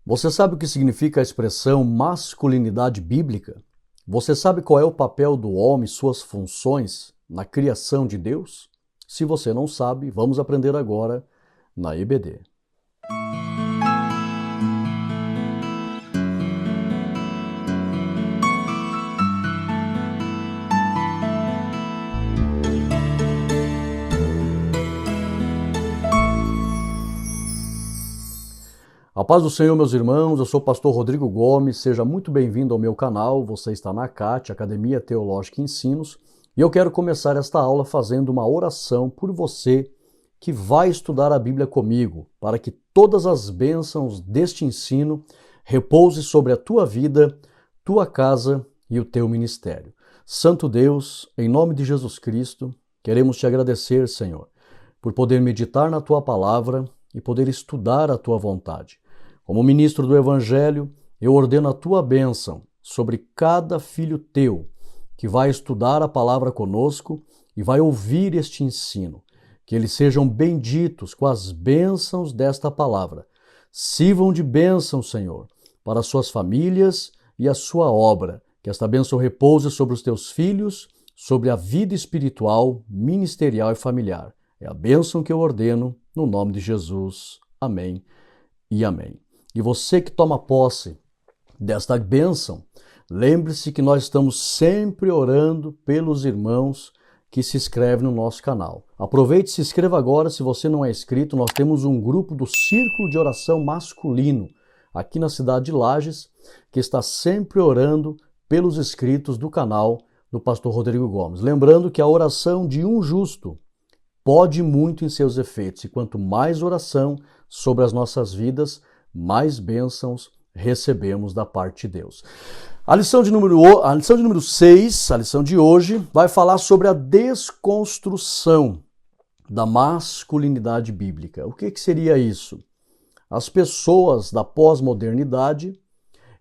Você sabe o que significa a expressão masculinidade bíblica? Você sabe qual é o papel do homem e suas funções na criação de Deus? Se você não sabe, vamos aprender agora na EBD. A paz do Senhor, meus irmãos, eu sou o pastor Rodrigo Gomes, seja muito bem-vindo ao meu canal, você está na ACAT, Academia Teológica e Ensinos, e eu quero começar esta aula fazendo uma oração por você que vai estudar a Bíblia comigo, para que todas as bênçãos deste ensino repousem sobre a tua vida, tua casa e o teu ministério. Santo Deus, em nome de Jesus Cristo, queremos te agradecer, Senhor, por poder meditar na tua palavra e poder estudar a tua vontade. Como ministro do Evangelho, eu ordeno a tua bênção sobre cada filho teu que vai estudar a palavra conosco e vai ouvir este ensino. Que eles sejam benditos com as bênçãos desta palavra. Sirvam de bênção, Senhor, para as suas famílias e a sua obra. Que esta bênção repouse sobre os teus filhos, sobre a vida espiritual, ministerial e familiar. É a bênção que eu ordeno no nome de Jesus. Amém e amém. E você que toma posse desta bênção, lembre-se que nós estamos sempre orando pelos irmãos que se inscrevem no nosso canal. Aproveite e se inscreva agora, se você não é inscrito. Nós temos um grupo do Círculo de Oração Masculino aqui na cidade de Lages, que está sempre orando pelos inscritos do canal do pastor Rodrigo Gomes. Lembrando que a oração de um justo pode muito em seus efeitos, e quanto mais oração sobre as nossas vidas, mais bênçãos recebemos da parte de Deus. A lição de número 6, a lição de hoje, vai falar sobre a desconstrução da masculinidade bíblica. O que seria isso? As pessoas da pós-modernidade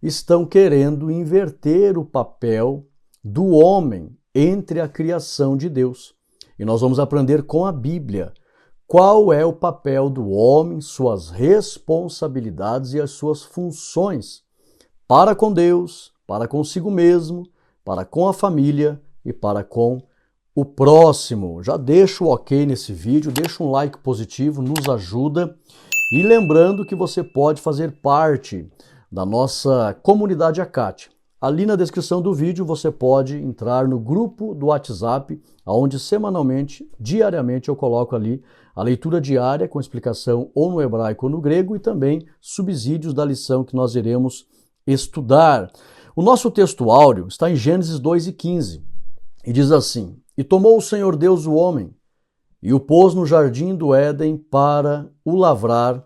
estão querendo inverter o papel do homem entre a criação de Deus. E nós vamos aprender com a Bíblia qual é o papel do homem, suas responsabilidades e as suas funções para com Deus, para consigo mesmo, para com a família e para com o próximo. Já deixa o ok nesse vídeo, deixa um like positivo, nos ajuda. E lembrando que você pode fazer parte da nossa comunidade ACAT. Ali na descrição do vídeo você pode entrar no grupo do WhatsApp, onde semanalmente, diariamente eu coloco ali a leitura diária com explicação ou no hebraico ou no grego e também subsídios da lição que nós iremos estudar. O nosso texto áureo está em Gênesis 2:15 e diz assim: E tomou o Senhor Deus o homem e o pôs no jardim do Éden para o lavrar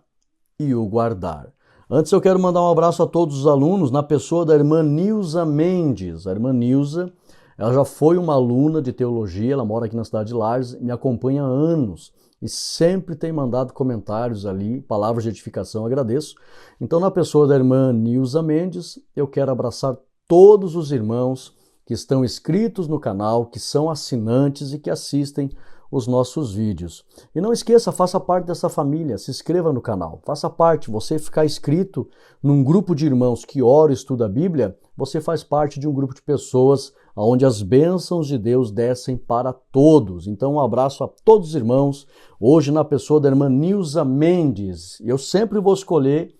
e o guardar. Antes eu quero mandar um abraço a todos os alunos na pessoa da irmã Nilza Mendes. A irmã Nilza, ela já foi uma aluna de teologia, ela mora aqui na cidade de Lages, me acompanha há anos e sempre tem mandado comentários ali, palavras de edificação, agradeço. Então na pessoa da irmã Nilza Mendes, eu quero abraçar todos os irmãos que estão inscritos no canal, que são assinantes e que assistem os nossos vídeos. E não esqueça, faça parte dessa família, se inscreva no canal, faça parte. Você ficar inscrito num grupo de irmãos que ora e estuda a Bíblia, você faz parte de um grupo de pessoas onde as bênçãos de Deus descem para todos. Então um abraço a todos os irmãos, hoje na pessoa da irmã Nilza Mendes. Eu sempre vou escolher,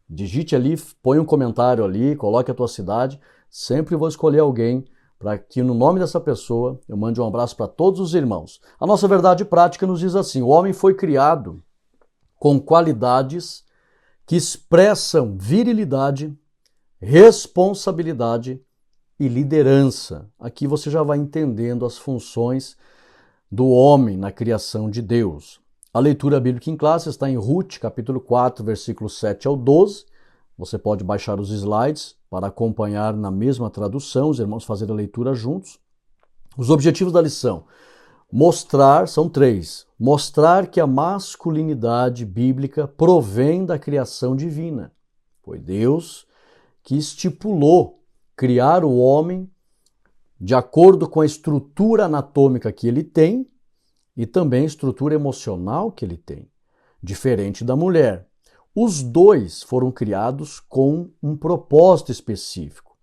digite ali, põe um comentário ali, coloque a tua cidade, sempre vou escolher alguém para que no nome dessa pessoa eu mande um abraço para todos os irmãos. A nossa verdade prática nos diz assim: o homem foi criado com qualidades que expressam virilidade, responsabilidade e liderança. Aqui você já vai entendendo as funções do homem na criação de Deus. A leitura bíblica em classe está em Ruth, capítulo 4, versículos 7 ao 12. Você pode baixar os slides para acompanhar na mesma tradução, os irmãos fazerem a leitura juntos. Os objetivos da lição: são 3. Mostrar que a masculinidade bíblica provém da criação divina. Foi Deus que estipulou criar o homem de acordo com a estrutura anatômica que ele tem e também a estrutura emocional que ele tem, diferente da mulher. Os dois foram criados com um propósito específico.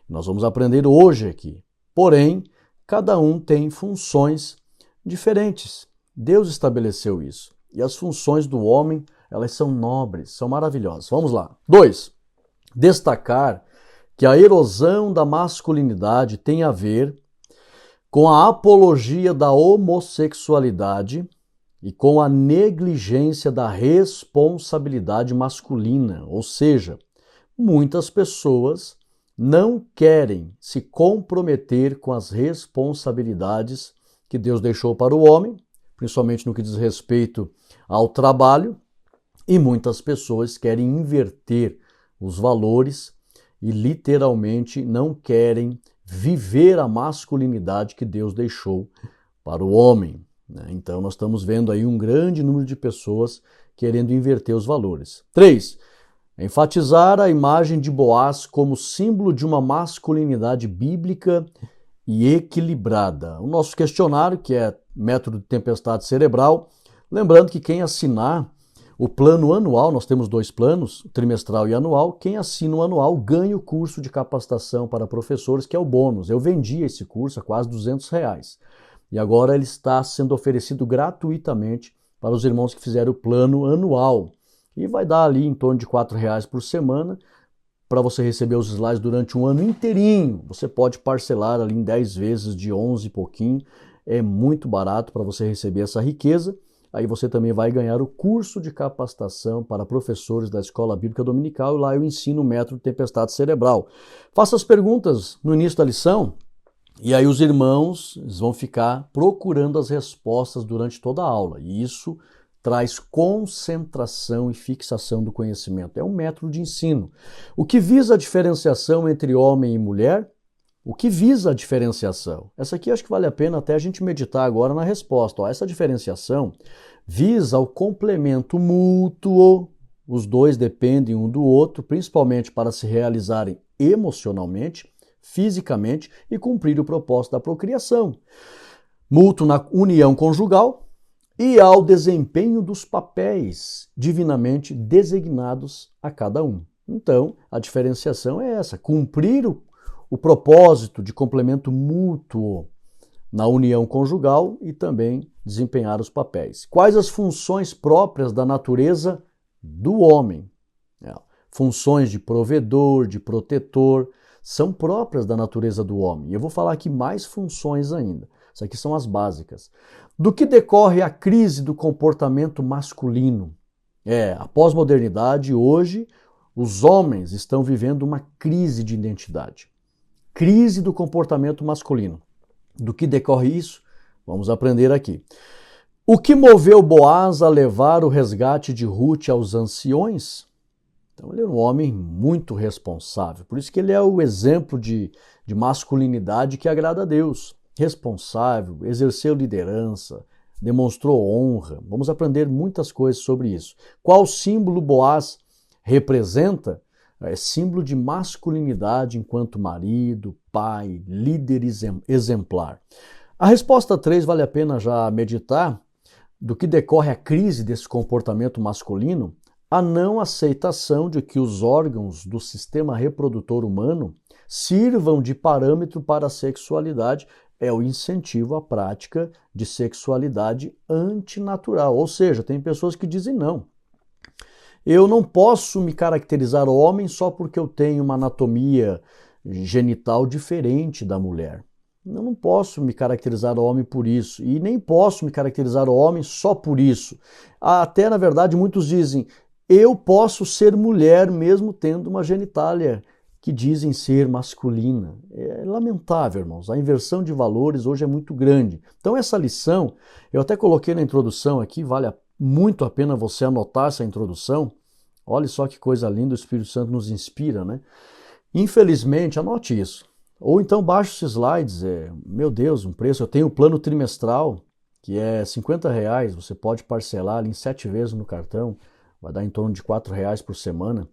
Nós vamos aprender hoje aqui. Porém, cada um tem funções diferentes. Deus estabeleceu isso. E as funções do homem, elas são nobres, são maravilhosas. Vamos lá. 2. Destacar que a erosão da masculinidade tem a ver com a apologia da homossexualidade e com a negligência da responsabilidade masculina. Ou seja, muitas pessoas não querem se comprometer com as responsabilidades que Deus deixou para o homem, principalmente no que diz respeito ao trabalho, e muitas pessoas querem inverter os valores e literalmente não querem viver a masculinidade que Deus deixou para o homem. Então nós estamos vendo aí um grande número de pessoas querendo inverter os valores. 3. Enfatizar a imagem de Boaz como símbolo de uma masculinidade bíblica e equilibrada. O nosso questionário, que é método de tempestade cerebral, lembrando que quem assinar o plano anual, nós temos 2 planos, trimestral e anual, quem assina o anual ganha o curso de capacitação para professores, que é o bônus. Eu vendi esse curso a quase R$200 e agora ele está sendo oferecido gratuitamente para os irmãos que fizeram o plano anual. E vai dar ali em torno de R$4 por semana para você receber os slides durante um ano inteirinho. Você pode parcelar ali em 10 vezes de 11 e pouquinho. É muito barato para você receber essa riqueza. Aí você também vai ganhar o curso de capacitação para professores da Escola Bíblica Dominical e lá eu ensino o método de tempestade cerebral. Faça as perguntas no início da lição e aí os irmãos vão ficar procurando as respostas durante toda a aula. E isso traz concentração e fixação do conhecimento. É um método de ensino. O que visa a diferenciação entre homem e mulher? O que visa a diferenciação? Essa aqui acho que vale a pena até a gente meditar agora na resposta. Essa diferenciação visa o complemento mútuo. Os dois dependem um do outro, principalmente para se realizarem emocionalmente, fisicamente e cumprir o propósito da procriação. Mútuo na união conjugal e ao desempenho dos papéis divinamente designados a cada um. Então, a diferenciação é essa, cumprir o propósito de complemento mútuo na união conjugal e também desempenhar os papéis. Quais as funções próprias da natureza do homem? Funções de provedor, de protetor, são próprias da natureza do homem. E eu vou falar aqui mais funções ainda. Essas aqui são as básicas. Do que decorre a crise do comportamento masculino? A pós-modernidade, hoje, os homens estão vivendo uma crise de identidade. Crise do comportamento masculino. Do que decorre isso? Vamos aprender aqui. O que moveu Boaz a levar o resgate de Ruth aos anciões? Então ele era um homem muito responsável. Por isso que ele é o exemplo de masculinidade que agrada a Deus. Responsável, exerceu liderança, demonstrou honra. Vamos aprender muitas coisas sobre isso. Qual símbolo Boaz representa? É símbolo de masculinidade enquanto marido, pai, líder exemplar. A resposta 3 vale a pena já meditar. Do que decorre a crise desse comportamento masculino? A não aceitação de que os órgãos do sistema reprodutor humano sirvam de parâmetro para a sexualidade. É o incentivo à prática de sexualidade antinatural. Ou seja, tem pessoas que dizem não. Eu não posso me caracterizar homem só porque eu tenho uma anatomia genital diferente da mulher. Eu não posso me caracterizar homem por isso e nem posso me caracterizar homem só por isso. Até, na verdade, muitos dizem, eu posso ser mulher mesmo tendo uma genitália que dizem ser masculina. É lamentável, irmãos. A inversão de valores hoje é muito grande. Então essa lição, eu até coloquei na introdução aqui, vale muito a pena você anotar essa introdução. Olha só que coisa linda, o Espírito Santo nos inspira, né? Infelizmente, anote isso. Ou então baixe os slides, meu Deus, um preço. Eu tenho o plano trimestral, que é R$50, você pode parcelar ali em 7 vezes no cartão, vai dar em torno de R$4 por semana.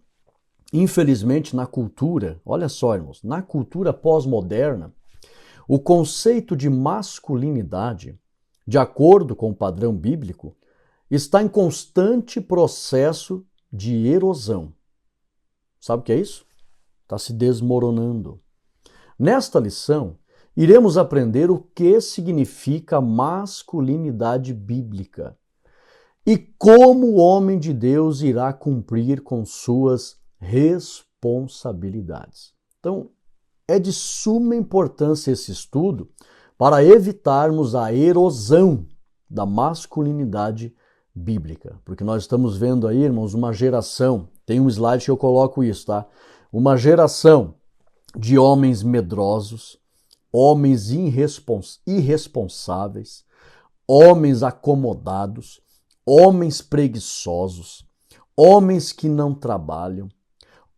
Infelizmente, na cultura, olha só, irmãos, na cultura pós-moderna, o conceito de masculinidade, de acordo com o padrão bíblico, está em constante processo de erosão. Sabe o que é isso? Está se desmoronando. Nesta lição, iremos aprender o que significa masculinidade bíblica e como o homem de Deus irá cumprir com suas responsabilidades. Então, é de suma importância esse estudo para evitarmos a erosão da masculinidade bíblica. Porque nós estamos vendo aí, irmãos, uma geração, tem um slide que eu coloco isso, tá? Uma geração de homens medrosos, homens irresponsáveis, homens acomodados, homens preguiçosos, homens que não trabalham,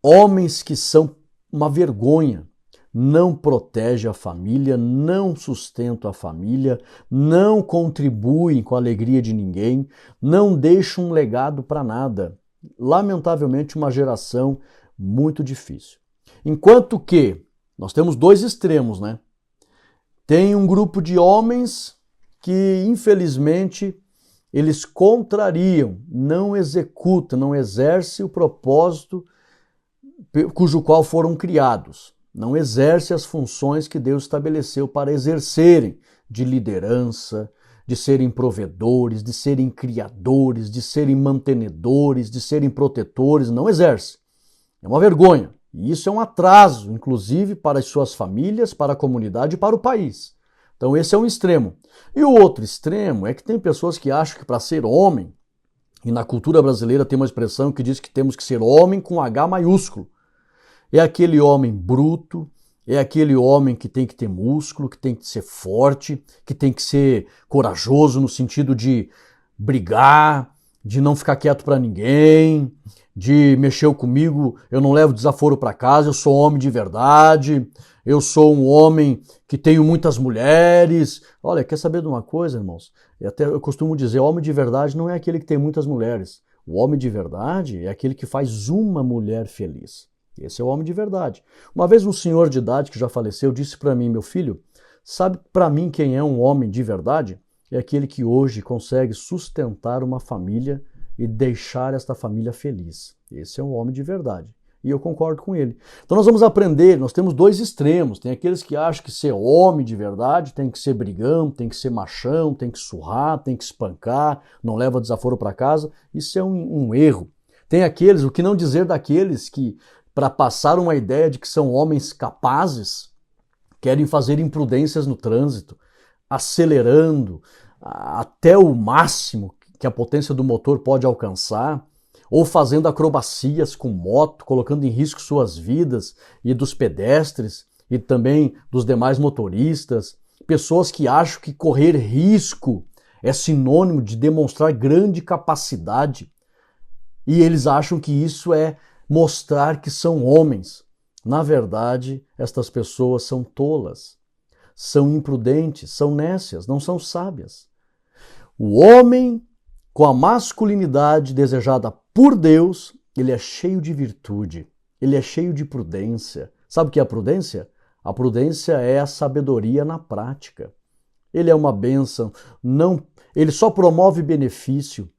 homens que são uma vergonha, não protegem a família, não sustentam a família, não contribuem com a alegria de ninguém, não deixam um legado para nada. Lamentavelmente, uma geração muito difícil. Enquanto que nós temos dois extremos, né? Tem um grupo de homens que, infelizmente, eles contrariam, não executam, não exercem o propósito cujo qual foram criados. Não exercem as funções que Deus estabeleceu para exercerem, de liderança, de serem provedores, de serem criadores, de serem mantenedores, de serem protetores, não exercem. É uma vergonha. E isso é um atraso, inclusive, para as suas famílias, para a comunidade e para o país. Então esse é um extremo. E o outro extremo é que tem pessoas que acham que para ser homem, e na cultura brasileira tem uma expressão que diz que temos que ser homem com H maiúsculo. É aquele homem bruto, é aquele homem que tem que ter músculo, que tem que ser forte, que tem que ser corajoso no sentido de brigar, de não ficar quieto para ninguém, de mexeu comigo, eu não levo desaforo para casa, eu sou homem de verdade, eu sou um homem que tenho muitas mulheres. Olha, quer saber de uma coisa, irmãos? Eu costumo dizer, homem de verdade não é aquele que tem muitas mulheres. O homem de verdade é aquele que faz uma mulher feliz. Esse é o homem de verdade. Uma vez um senhor de idade que já faleceu disse para mim, meu filho, sabe para mim quem é um homem de verdade? É aquele que hoje consegue sustentar uma família e deixar esta família feliz. Esse é um homem de verdade. E eu concordo com ele. Então nós vamos aprender, nós temos dois extremos. Tem aqueles que acham que ser homem de verdade tem que ser brigão, tem que ser machão, tem que surrar, tem que espancar, não leva desaforo para casa. Isso é um erro. Tem aqueles, o que não dizer daqueles que, para passar uma ideia de que são homens capazes, querem fazer imprudências no trânsito, acelerando até o máximo que a potência do motor pode alcançar, ou fazendo acrobacias com moto, colocando em risco suas vidas e dos pedestres e também dos demais motoristas. Pessoas que acham que correr risco é sinônimo de demonstrar grande capacidade e eles acham que isso é mostrar que são homens. Na verdade, estas pessoas são tolas, são imprudentes, são nécias, não são sábias. O homem com a masculinidade desejada por Deus, ele é cheio de virtude, ele é cheio de prudência. Sabe o que é a prudência? A prudência é a sabedoria na prática. Ele é uma bênção, ele só promove benefício.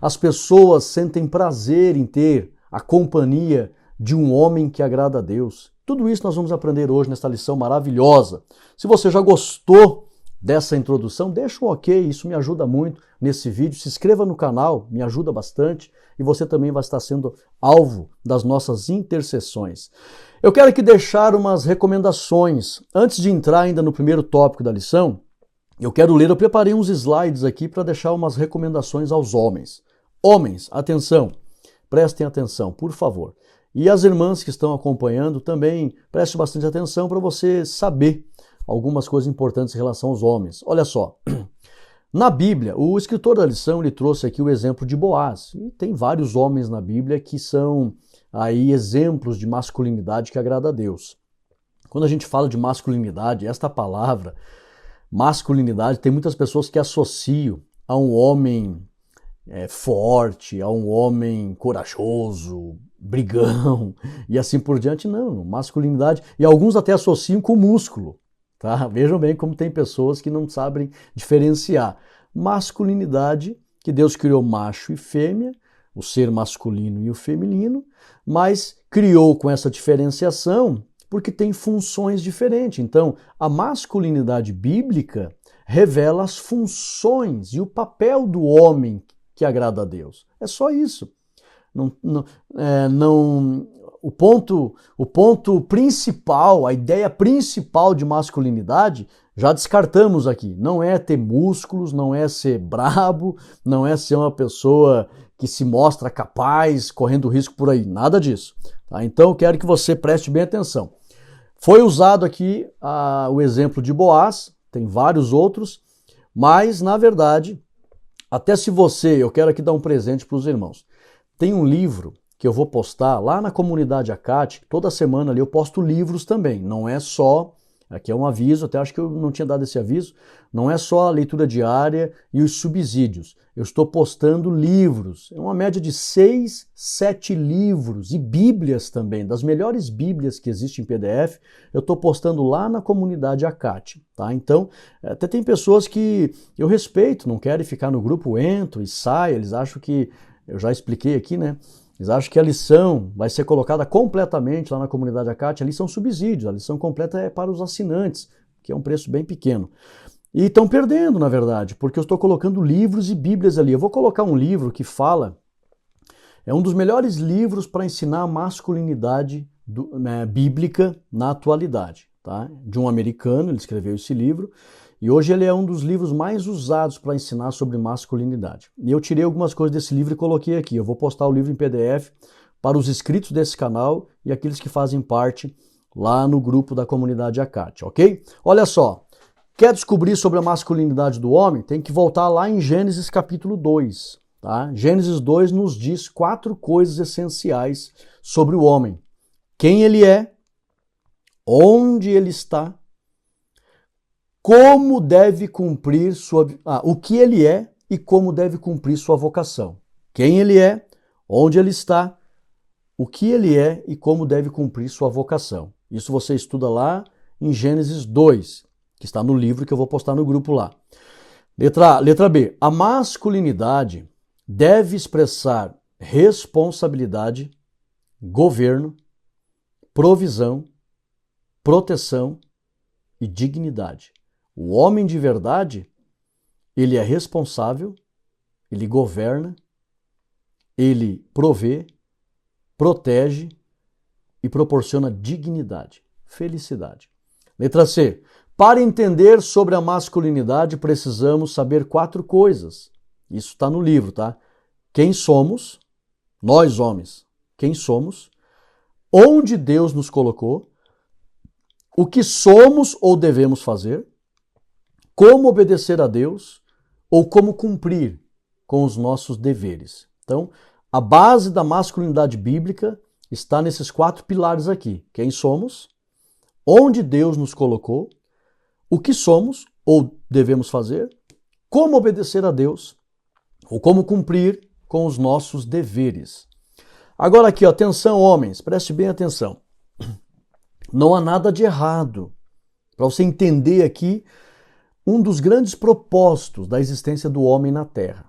As pessoas sentem prazer em ter a companhia de um homem que agrada a Deus. Tudo isso nós vamos aprender hoje nesta lição maravilhosa. Se você já gostou dessa introdução, deixa um ok, isso me ajuda muito nesse vídeo. Se inscreva no canal, me ajuda bastante e você também vai estar sendo alvo das nossas intercessões. Eu quero aqui deixar umas recomendações. Antes de entrar ainda no primeiro tópico da lição, eu preparei uns slides aqui para deixar umas recomendações aos homens. Homens, atenção, prestem atenção, por favor. E as irmãs que estão acompanhando também, prestem bastante atenção para você saber algumas coisas importantes em relação aos homens. Olha só, na Bíblia, o escritor da lição ele trouxe aqui o exemplo de Boaz. E tem vários homens na Bíblia que são aí exemplos de masculinidade que agrada a Deus. Quando a gente fala de masculinidade, esta palavra, masculinidade, tem muitas pessoas que associam a um homem forte, a um homem corajoso, brigão e assim por diante. Não, masculinidade, e alguns até associam com músculo. Tá? Vejam bem como tem pessoas que não sabem diferenciar. Masculinidade, que Deus criou macho e fêmea, o ser masculino e o feminino, mas criou com essa diferenciação porque tem funções diferentes. Então, a masculinidade bíblica revela as funções e o papel do homem que agrada a Deus. É só isso. O ponto principal, a ideia principal de masculinidade, já descartamos aqui. Não é ter músculos, não é ser brabo, não é ser uma pessoa que se mostra capaz, correndo risco por aí. Nada disso. Tá? Então eu quero que você preste bem atenção. Foi usado aqui o exemplo de Boaz, tem vários outros, mas na verdade, até se eu quero aqui dar um presente para os irmãos. Tem um livro que eu vou postar lá na comunidade Acate, toda semana ali eu posto livros também, não é só, aqui é um aviso, até acho que eu não tinha dado esse aviso, não é só a leitura diária e os subsídios, eu estou postando livros, é uma média de 6, 7 livros e bíblias também, das melhores bíblias que existem em PDF, eu estou postando lá na comunidade Acate, tá? Então, até tem pessoas que eu respeito, não querem ficar no grupo, entro e saio, eles acham que, eu já expliquei aqui, né? Eles acham que a lição vai ser colocada completamente lá na comunidade Acate, a lição subsídio, a lição completa é para os assinantes, que é um preço bem pequeno. E estão perdendo, na verdade, porque eu estou colocando livros e bíblias ali. Eu vou colocar um livro que fala, é um dos melhores livros para ensinar a masculinidade bíblica na atualidade, tá? De um americano, ele escreveu esse livro, e hoje ele é um dos livros mais usados para ensinar sobre masculinidade. E eu tirei algumas coisas desse livro e coloquei aqui. Eu vou postar o livro em PDF para os inscritos desse canal e aqueles que fazem parte lá no grupo da comunidade Acate, ok? Olha só, quer descobrir sobre a masculinidade do homem? Tem que voltar lá em Gênesis capítulo 2. Tá? Gênesis 2 nos diz 4 coisas essenciais sobre o homem. Quem ele é, onde ele está, como deve cumprir o que ele é e como deve cumprir sua vocação. Quem ele é, onde ele está, o que ele é e como deve cumprir sua vocação. Isso você estuda lá em Gênesis 2, que está no livro que eu vou postar no grupo lá. Letra B. A masculinidade deve expressar responsabilidade, governo, provisão, proteção e dignidade. O homem de verdade, ele é responsável, ele governa, ele provê, protege e proporciona dignidade, felicidade. Letra C. Para entender sobre a masculinidade, precisamos saber 4 coisas. Isso está no livro, tá? Quem somos, nós homens, quem somos, onde Deus nos colocou, o que somos ou devemos fazer, como obedecer a Deus ou como cumprir com os nossos deveres. Então, a base da masculinidade bíblica está nesses 4 pilares aqui. Quem somos, onde Deus nos colocou, o que somos ou devemos fazer, como obedecer a Deus ou como cumprir com os nossos deveres. Agora aqui, ó, atenção homens, preste bem atenção. Não há nada de errado. Para você entender aqui, um dos grandes propósitos da existência do homem na Terra.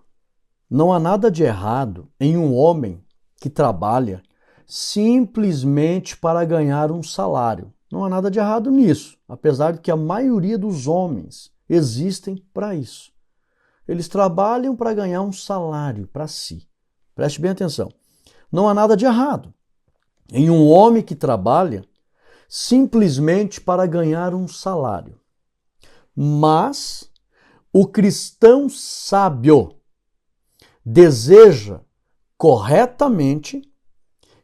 Não há nada de errado em um homem que trabalha simplesmente para ganhar um salário. Não há nada de errado nisso, apesar de que a maioria dos homens existem para isso. Eles trabalham para ganhar um salário para si. Preste bem atenção. Não há nada de errado em um homem que trabalha simplesmente para ganhar um salário. Mas o cristão sábio deseja corretamente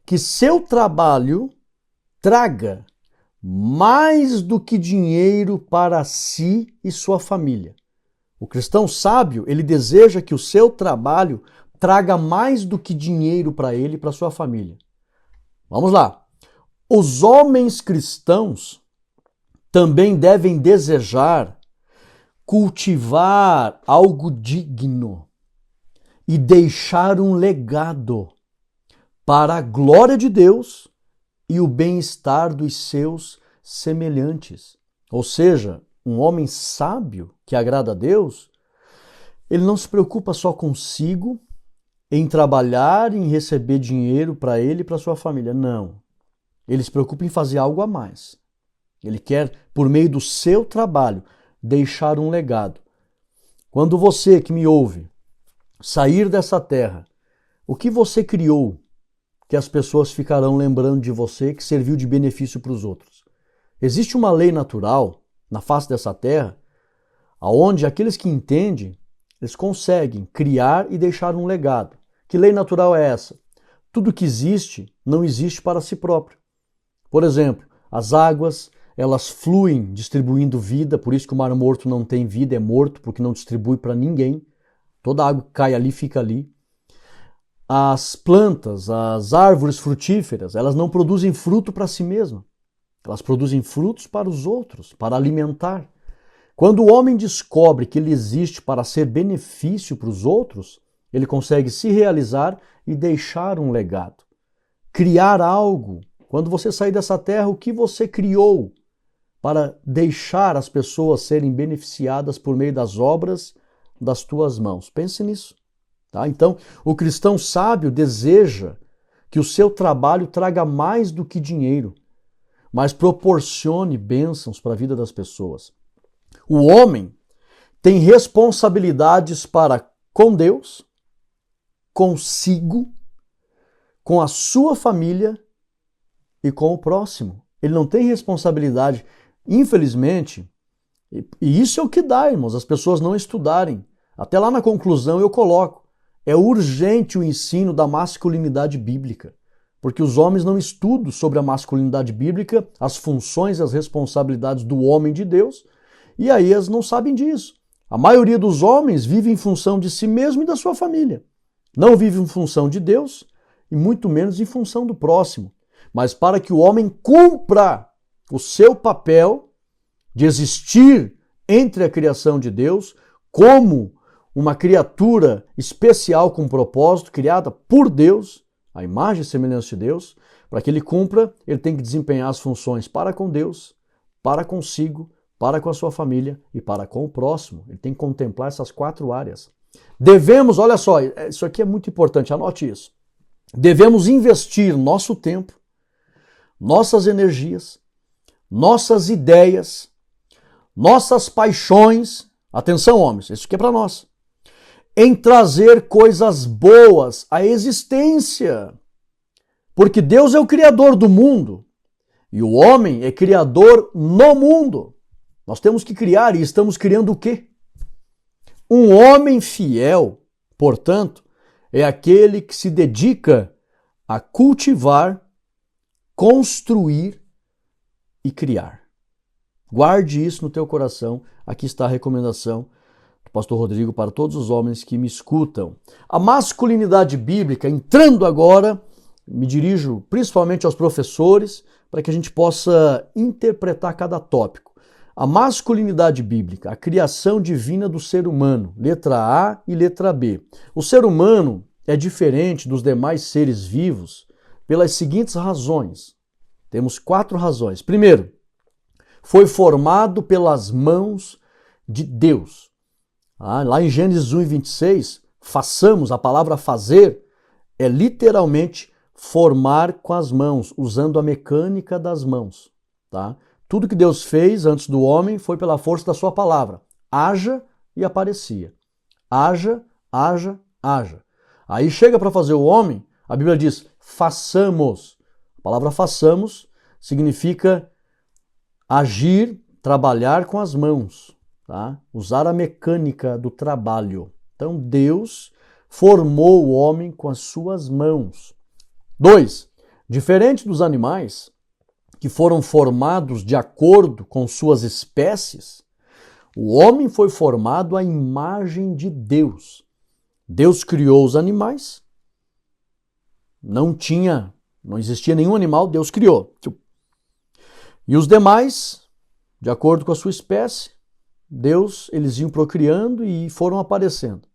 que seu trabalho traga mais do que dinheiro para si e sua família. O cristão sábio, ele deseja que o seu trabalho traga mais do que dinheiro para ele e para sua família. Vamos lá. Os homens cristãos também devem desejar cultivar algo digno e deixar um legado para a glória de Deus e o bem-estar dos seus semelhantes. Ou seja, um homem sábio que agrada a Deus, ele não se preocupa só consigo, em trabalhar, em receber dinheiro para ele e para sua família. Não. Ele se preocupa em fazer algo a mais. Ele quer, por meio do seu trabalho, deixar um legado. Quando você que me ouve sair dessa terra, o que você criou que as pessoas ficarão lembrando de você que serviu de benefício para os outros? Existe uma lei natural na face dessa terra, aonde aqueles que entendem, eles conseguem criar e deixar um legado. Que lei natural é essa? Tudo que existe não existe para si próprio. Por exemplo, as águas, elas fluem distribuindo vida, por isso que o Mar Morto não tem vida, é morto, porque não distribui para ninguém. Toda água que cai ali, fica ali. As plantas, as árvores frutíferas, elas não produzem fruto para si mesmas. Elas produzem frutos para os outros, para alimentar. Quando o homem descobre que ele existe para ser benefício para os outros, ele consegue se realizar e deixar um legado. Criar algo. Quando você sair dessa terra, o que você criou para deixar as pessoas serem beneficiadas por meio das obras das tuas mãos? Pense nisso. Tá? Então, o cristão sábio deseja que o seu trabalho traga mais do que dinheiro, mas proporcione bênçãos para a vida das pessoas. O homem tem responsabilidades para com Deus, consigo, com a sua família e com o próximo. Ele não tem responsabilidade, infelizmente, e isso é o que dá, irmãos, as pessoas não estudarem. Até lá na conclusão eu coloco, é urgente o ensino da masculinidade bíblica, porque os homens não estudam sobre a masculinidade bíblica, as funções e as responsabilidades do homem de Deus, e aí eles não sabem disso. A maioria dos homens vive em função de si mesmo e da sua família. Não vive em função de Deus e muito menos em função do próximo. Mas para que o homem cumpra o seu papel de existir entre a criação de Deus como uma criatura especial com propósito, criada por Deus, a imagem e semelhança de Deus, para que ele cumpra, ele tem que desempenhar as funções para com Deus, para consigo, para com a sua família e para com o próximo. Ele tem que contemplar essas 4 áreas. Devemos, olha só, isso aqui é muito importante, anote isso. Devemos investir nosso tempo, nossas energias, nossas ideias, nossas paixões, atenção homens, isso aqui é para nós, em trazer coisas boas à existência. Porque Deus é o criador do mundo e o homem é criador no mundo. Nós temos que criar e estamos criando o quê? Um homem fiel, portanto, é aquele que se dedica a cultivar, construir e criar. Guarde isso no teu coração. Aqui está a recomendação do pastor Rodrigo para todos os homens que me escutam. A masculinidade bíblica, entrando agora, me dirijo principalmente aos professores, para que a gente possa interpretar cada tópico. A masculinidade bíblica, a criação divina do ser humano, letra A e letra B. O ser humano é diferente dos demais seres vivos pelas seguintes razões. Temos 4 razões. Primeiro, foi formado pelas mãos de Deus. Lá em Gênesis 1:26, façamos, a palavra fazer é literalmente formar com as mãos, usando a mecânica das mãos. Tá? Tudo que Deus fez antes do homem foi pela força da sua palavra. Haja e aparecia. Haja, haja, haja. Aí chega para fazer o homem, a Bíblia diz, façamos. A palavra façamos significa agir, trabalhar com as mãos. Tá? Usar a mecânica do trabalho. Então Deus formou o homem com as suas mãos. 2. Diferente dos animais, que foram formados de acordo com suas espécies, o homem foi formado à imagem de Deus. Deus criou os animais, não existia nenhum animal, Deus criou. E os demais, de acordo com a sua espécie, eles iam procriando e foram aparecendo.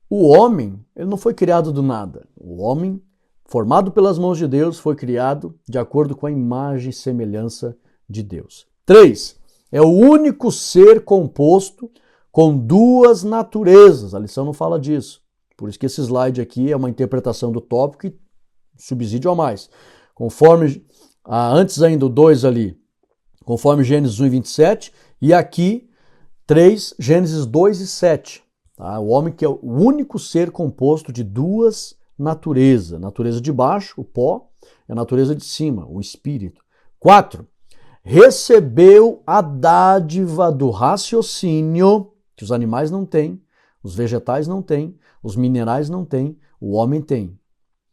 O homem, ele não foi criado do nada. O homem, formado pelas mãos de Deus, foi criado de acordo com a imagem e semelhança de Deus. 3. É o único ser composto com 2 naturezas. A lição não fala disso. Por isso que esse slide aqui é uma interpretação do tópico e subsídio a mais. Conforme, antes ainda o 2 ali, conforme Gênesis 1 e 27, e aqui 3, Gênesis 2 e 7. Tá? O homem que é o único ser composto de duas naturezas. A natureza de baixo, o pó, e a natureza de cima, o espírito. 4. Recebeu a dádiva do raciocínio, que os animais não têm, os vegetais não têm, os minerais não têm, o homem tem.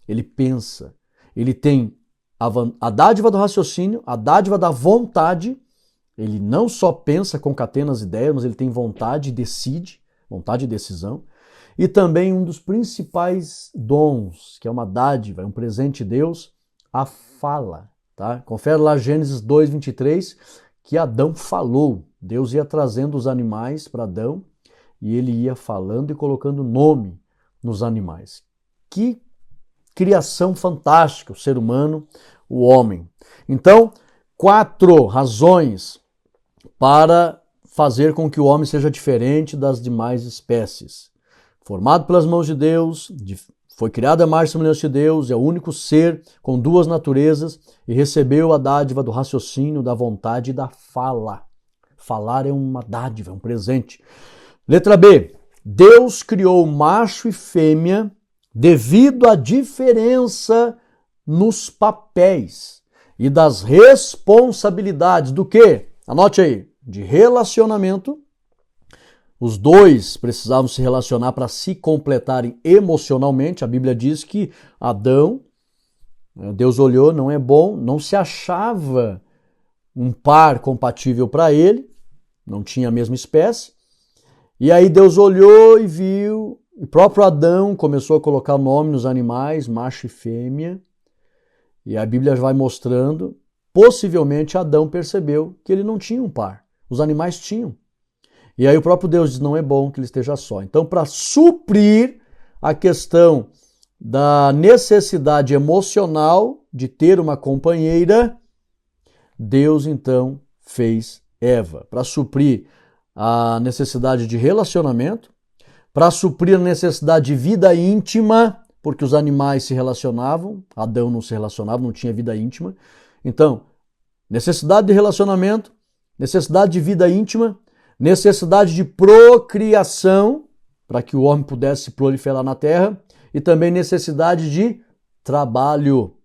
Ele pensa, ele tem a dádiva do raciocínio, a dádiva da vontade. Ele não só pensa, concatena as ideias, mas ele tem vontade e decide, vontade e decisão. E também um dos principais dons, que é uma dádiva, é um presente de Deus, a fala. Tá? Confere lá Gênesis 2, 23, que Adão falou. Deus ia trazendo os animais para Adão e ele ia falando e colocando nome nos animais. Que criação fantástica, o ser humano, o homem. Então, 4 razões para fazer com que o homem seja diferente das demais espécies. Formado pelas mãos de Deus, foi criado à imagem e semelhança de Deus, é o único ser com duas naturezas e recebeu a dádiva do raciocínio, da vontade e da fala. Falar é uma dádiva, é um presente. Letra B. Deus criou macho e fêmea devido à diferença nos papéis e das responsabilidades do quê? Anote aí. De relacionamento. Os dois precisavam se relacionar para se completarem emocionalmente. A Bíblia diz que Adão, Deus olhou, não é bom, não se achava um par compatível para ele, não tinha a mesma espécie. E aí Deus olhou e viu, o próprio Adão começou a colocar nome nos animais, macho e fêmea. E a Bíblia vai mostrando, possivelmente Adão percebeu que ele não tinha um par, os animais tinham. E aí o próprio Deus diz, não é bom que ele esteja só. Então, para suprir a questão da necessidade emocional de ter uma companheira, Deus então fez Eva. Para suprir a necessidade de relacionamento, para suprir a necessidade de vida íntima, porque os animais se relacionavam, Adão não se relacionava, não tinha vida íntima. Então, necessidade de relacionamento, necessidade de vida íntima, necessidade de procriação, para que o homem pudesse proliferar na terra, e também necessidade de trabalho.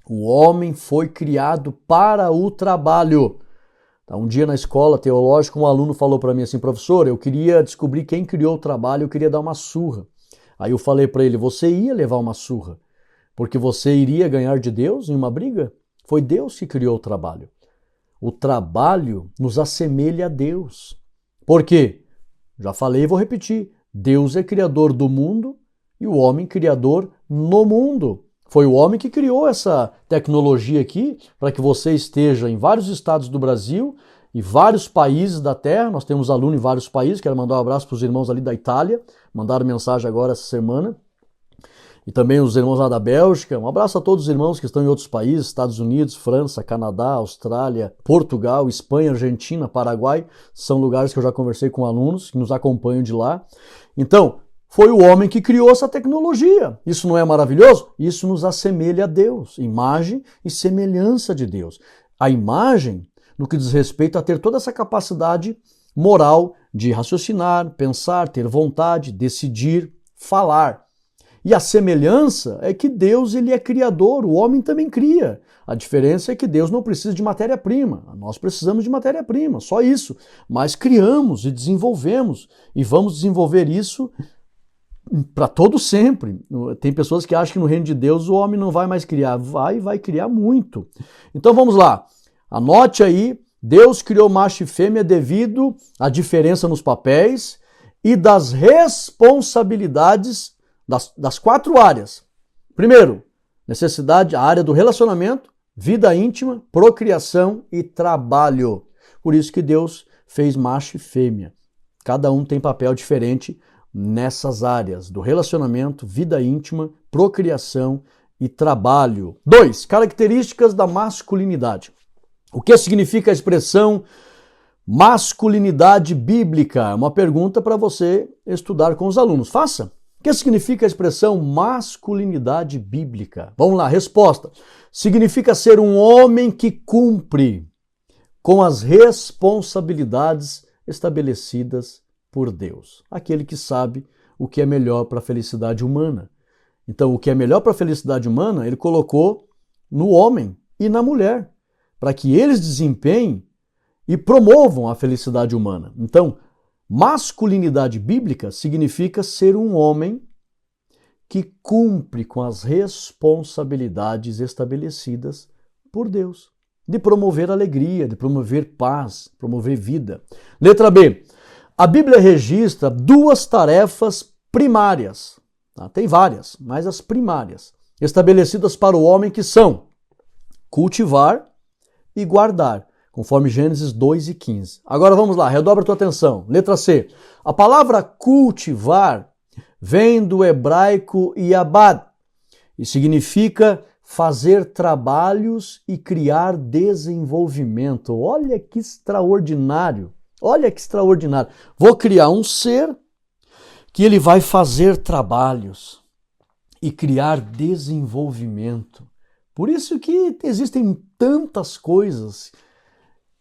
O homem foi criado para o trabalho. Um dia na escola teológica, um aluno falou para mim assim, professor, eu queria descobrir quem criou o trabalho, eu queria dar uma surra. Aí eu falei para ele, você ia levar uma surra, porque você iria ganhar de Deus em uma briga? Foi Deus que criou o trabalho. O trabalho nos assemelha a Deus. Por quê? Já falei e vou repetir. Deus é criador do mundo e o homem criador no mundo. Foi o homem que criou essa tecnologia aqui para que você esteja em vários estados do Brasil e vários países da Terra. Nós temos aluno em vários países. Quero mandar um abraço para os irmãos ali da Itália. Mandaram mensagem agora essa semana. E também os irmãos lá da Bélgica. Um abraço a todos os irmãos que estão em outros países, Estados Unidos, França, Canadá, Austrália, Portugal, Espanha, Argentina, Paraguai. São lugares que eu já conversei com alunos que nos acompanham de lá. Então, foi o homem que criou essa tecnologia. Isso não é maravilhoso? Isso nos assemelha a Deus, imagem e semelhança de Deus. A imagem, no que diz respeito a ter toda essa capacidade moral de raciocinar, pensar, ter vontade, decidir, falar. E a semelhança é que Deus ele é criador, o homem também cria. A diferença é que Deus não precisa de matéria-prima. Nós precisamos de matéria-prima, só isso. Mas criamos e desenvolvemos e vamos desenvolver isso para todo sempre. Tem pessoas que acham que no reino de Deus o homem não vai mais criar. Vai criar muito. Então vamos lá. Anote aí, Deus criou macho e fêmea devido à diferença nos papéis e das responsabilidades das 4 áreas. Primeiro, necessidade, a área do relacionamento, vida íntima, procriação e trabalho. Por isso que Deus fez macho e fêmea. Cada um tem papel diferente nessas áreas do relacionamento, vida íntima, procriação e trabalho. 2. Características da masculinidade. O que significa a expressão masculinidade bíblica? É uma pergunta para você estudar com os alunos. Faça. O que significa a expressão masculinidade bíblica? Vamos lá, resposta. Significa ser um homem que cumpre com as responsabilidades estabelecidas por Deus. Aquele que sabe o que é melhor para a felicidade humana. Então, o que é melhor para a felicidade humana, ele colocou no homem e na mulher, para que eles desempenhem e promovam a felicidade humana. Então, masculinidade bíblica significa ser um homem que cumpre com as responsabilidades estabelecidas por Deus, de promover alegria, de promover paz, promover vida. Letra B. A Bíblia registra duas tarefas primárias. Tem várias, mas as primárias, estabelecidas para o homem, que são cultivar e guardar, conforme Gênesis 2:15. Agora vamos lá, redobra a tua atenção. Letra C. A palavra cultivar vem do hebraico yabad e significa fazer trabalhos e criar desenvolvimento. Olha que extraordinário! Olha que extraordinário! Vou criar um ser que ele vai fazer trabalhos e criar desenvolvimento. Por isso que existem tantas coisas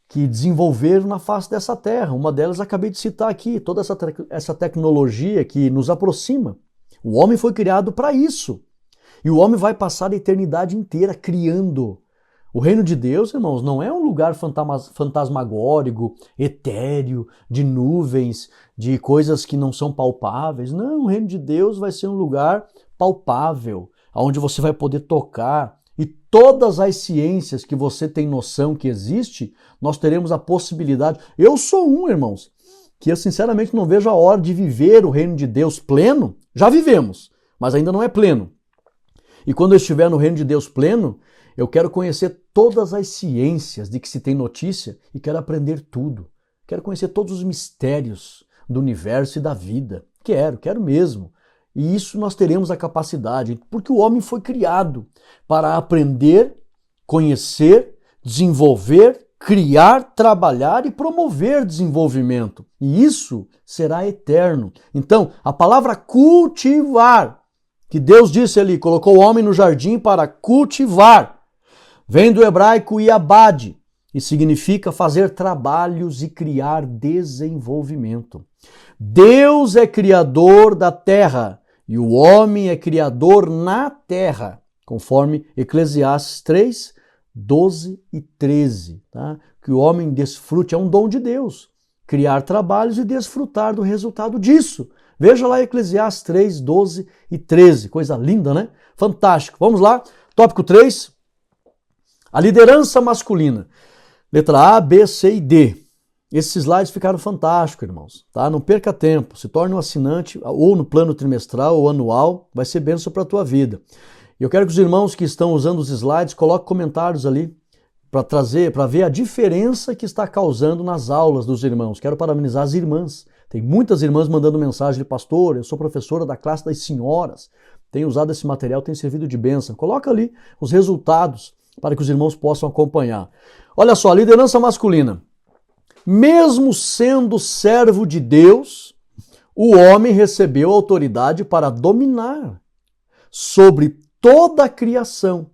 que desenvolveram na face dessa terra. Uma delas acabei de citar aqui, toda essa tecnologia que nos aproxima. O homem foi criado para isso. E o homem vai passar a eternidade inteira criando. O reino de Deus, irmãos, não é um lugar fantasmagórico, etéreo, de nuvens, de coisas que não são palpáveis. Não, o reino de Deus vai ser um lugar palpável, onde você vai poder tocar. E todas as ciências que você tem noção que existe, nós teremos a possibilidade. Eu sou um, irmãos, que eu sinceramente não vejo a hora de viver o reino de Deus pleno. Já vivemos, mas ainda não é pleno. E quando eu estiver no reino de Deus pleno, eu quero conhecer todas as ciências de que se tem notícia e quero aprender tudo. Quero conhecer todos os mistérios do universo e da vida. Quero mesmo. E isso nós teremos a capacidade, porque o homem foi criado para aprender, conhecer, desenvolver, criar, trabalhar e promover desenvolvimento. E isso será eterno. Então, a palavra cultivar, que Deus disse ali, colocou o homem no jardim para cultivar, vem do hebraico yabad e significa fazer trabalhos e criar desenvolvimento. Deus é criador da terra e o homem é criador na terra, conforme Eclesiastes 3, 12 e 13. Tá? Que o homem desfrute, é um dom de Deus, criar trabalhos e desfrutar do resultado disso. Veja lá Eclesiastes 3, 12 e 13. Coisa linda, né? Fantástico. Vamos lá. Tópico 3. A liderança masculina. Letra A, B, C e D. Esses slides ficaram fantásticos, irmãos. Tá? Não perca tempo. Se torne um assinante ou no plano trimestral ou anual. Vai ser bênção para a tua vida. E eu quero que os irmãos que estão usando os slides coloquem comentários ali para ver a diferença que está causando nas aulas dos irmãos. Quero parabenizar as irmãs. Tem muitas irmãs mandando mensagem de pastor, eu sou professora da classe das senhoras, tenho usado esse material, tem servido de bênção. Coloca ali os resultados para que os irmãos possam acompanhar. Olha só, liderança masculina. Mesmo sendo servo de Deus, o homem recebeu autoridade para dominar sobre toda a criação.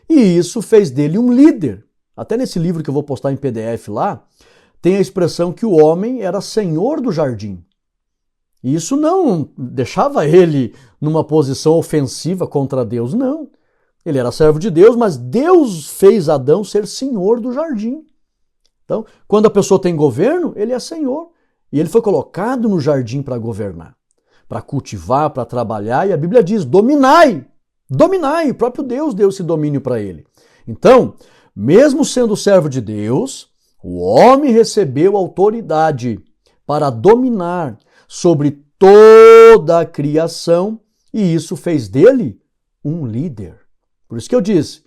E isso fez dele um líder. Até nesse livro que eu vou postar em PDF lá, tem a expressão que o homem era senhor do jardim. E isso não deixava ele numa posição ofensiva contra Deus, não. Ele era servo de Deus, mas Deus fez Adão ser senhor do jardim. Então, quando a pessoa tem governo, ele é senhor. E ele foi colocado no jardim para governar, para cultivar, para trabalhar. E a Bíblia diz, dominai. Dominai, o próprio Deus deu esse domínio para ele. Então, mesmo sendo servo de Deus, o homem recebeu autoridade para dominar sobre toda a criação e isso fez dele um líder. Por isso que eu disse,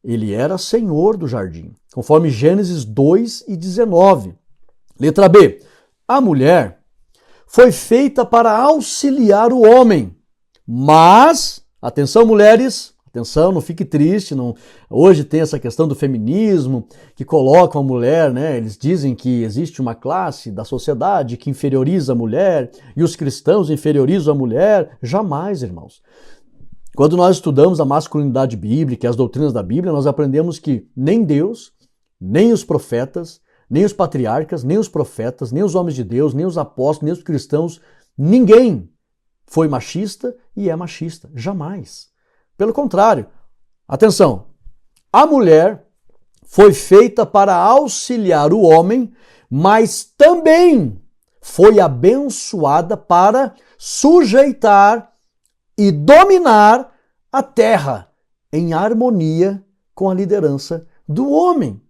ele era senhor do jardim, conforme Gênesis 2:19. Letra B. A mulher foi feita para auxiliar o homem, mas, atenção mulheres, Atenção, não fique triste. Não... Hoje tem essa questão do feminismo, que colocam a mulher, né? Eles dizem que existe uma classe da sociedade que inferioriza a mulher e os cristãos inferiorizam a mulher. Jamais, irmãos. Quando nós estudamos a masculinidade bíblica e as doutrinas da Bíblia, nós aprendemos que nem Deus, nem os profetas, nem os patriarcas, nem os profetas, nem os homens de Deus, nem os apóstolos, nem os cristãos, ninguém foi machista e é machista. Jamais. Pelo contrário, atenção, a mulher foi feita para auxiliar o homem, mas também foi abençoada para sujeitar e dominar a terra em harmonia com a liderança do homem.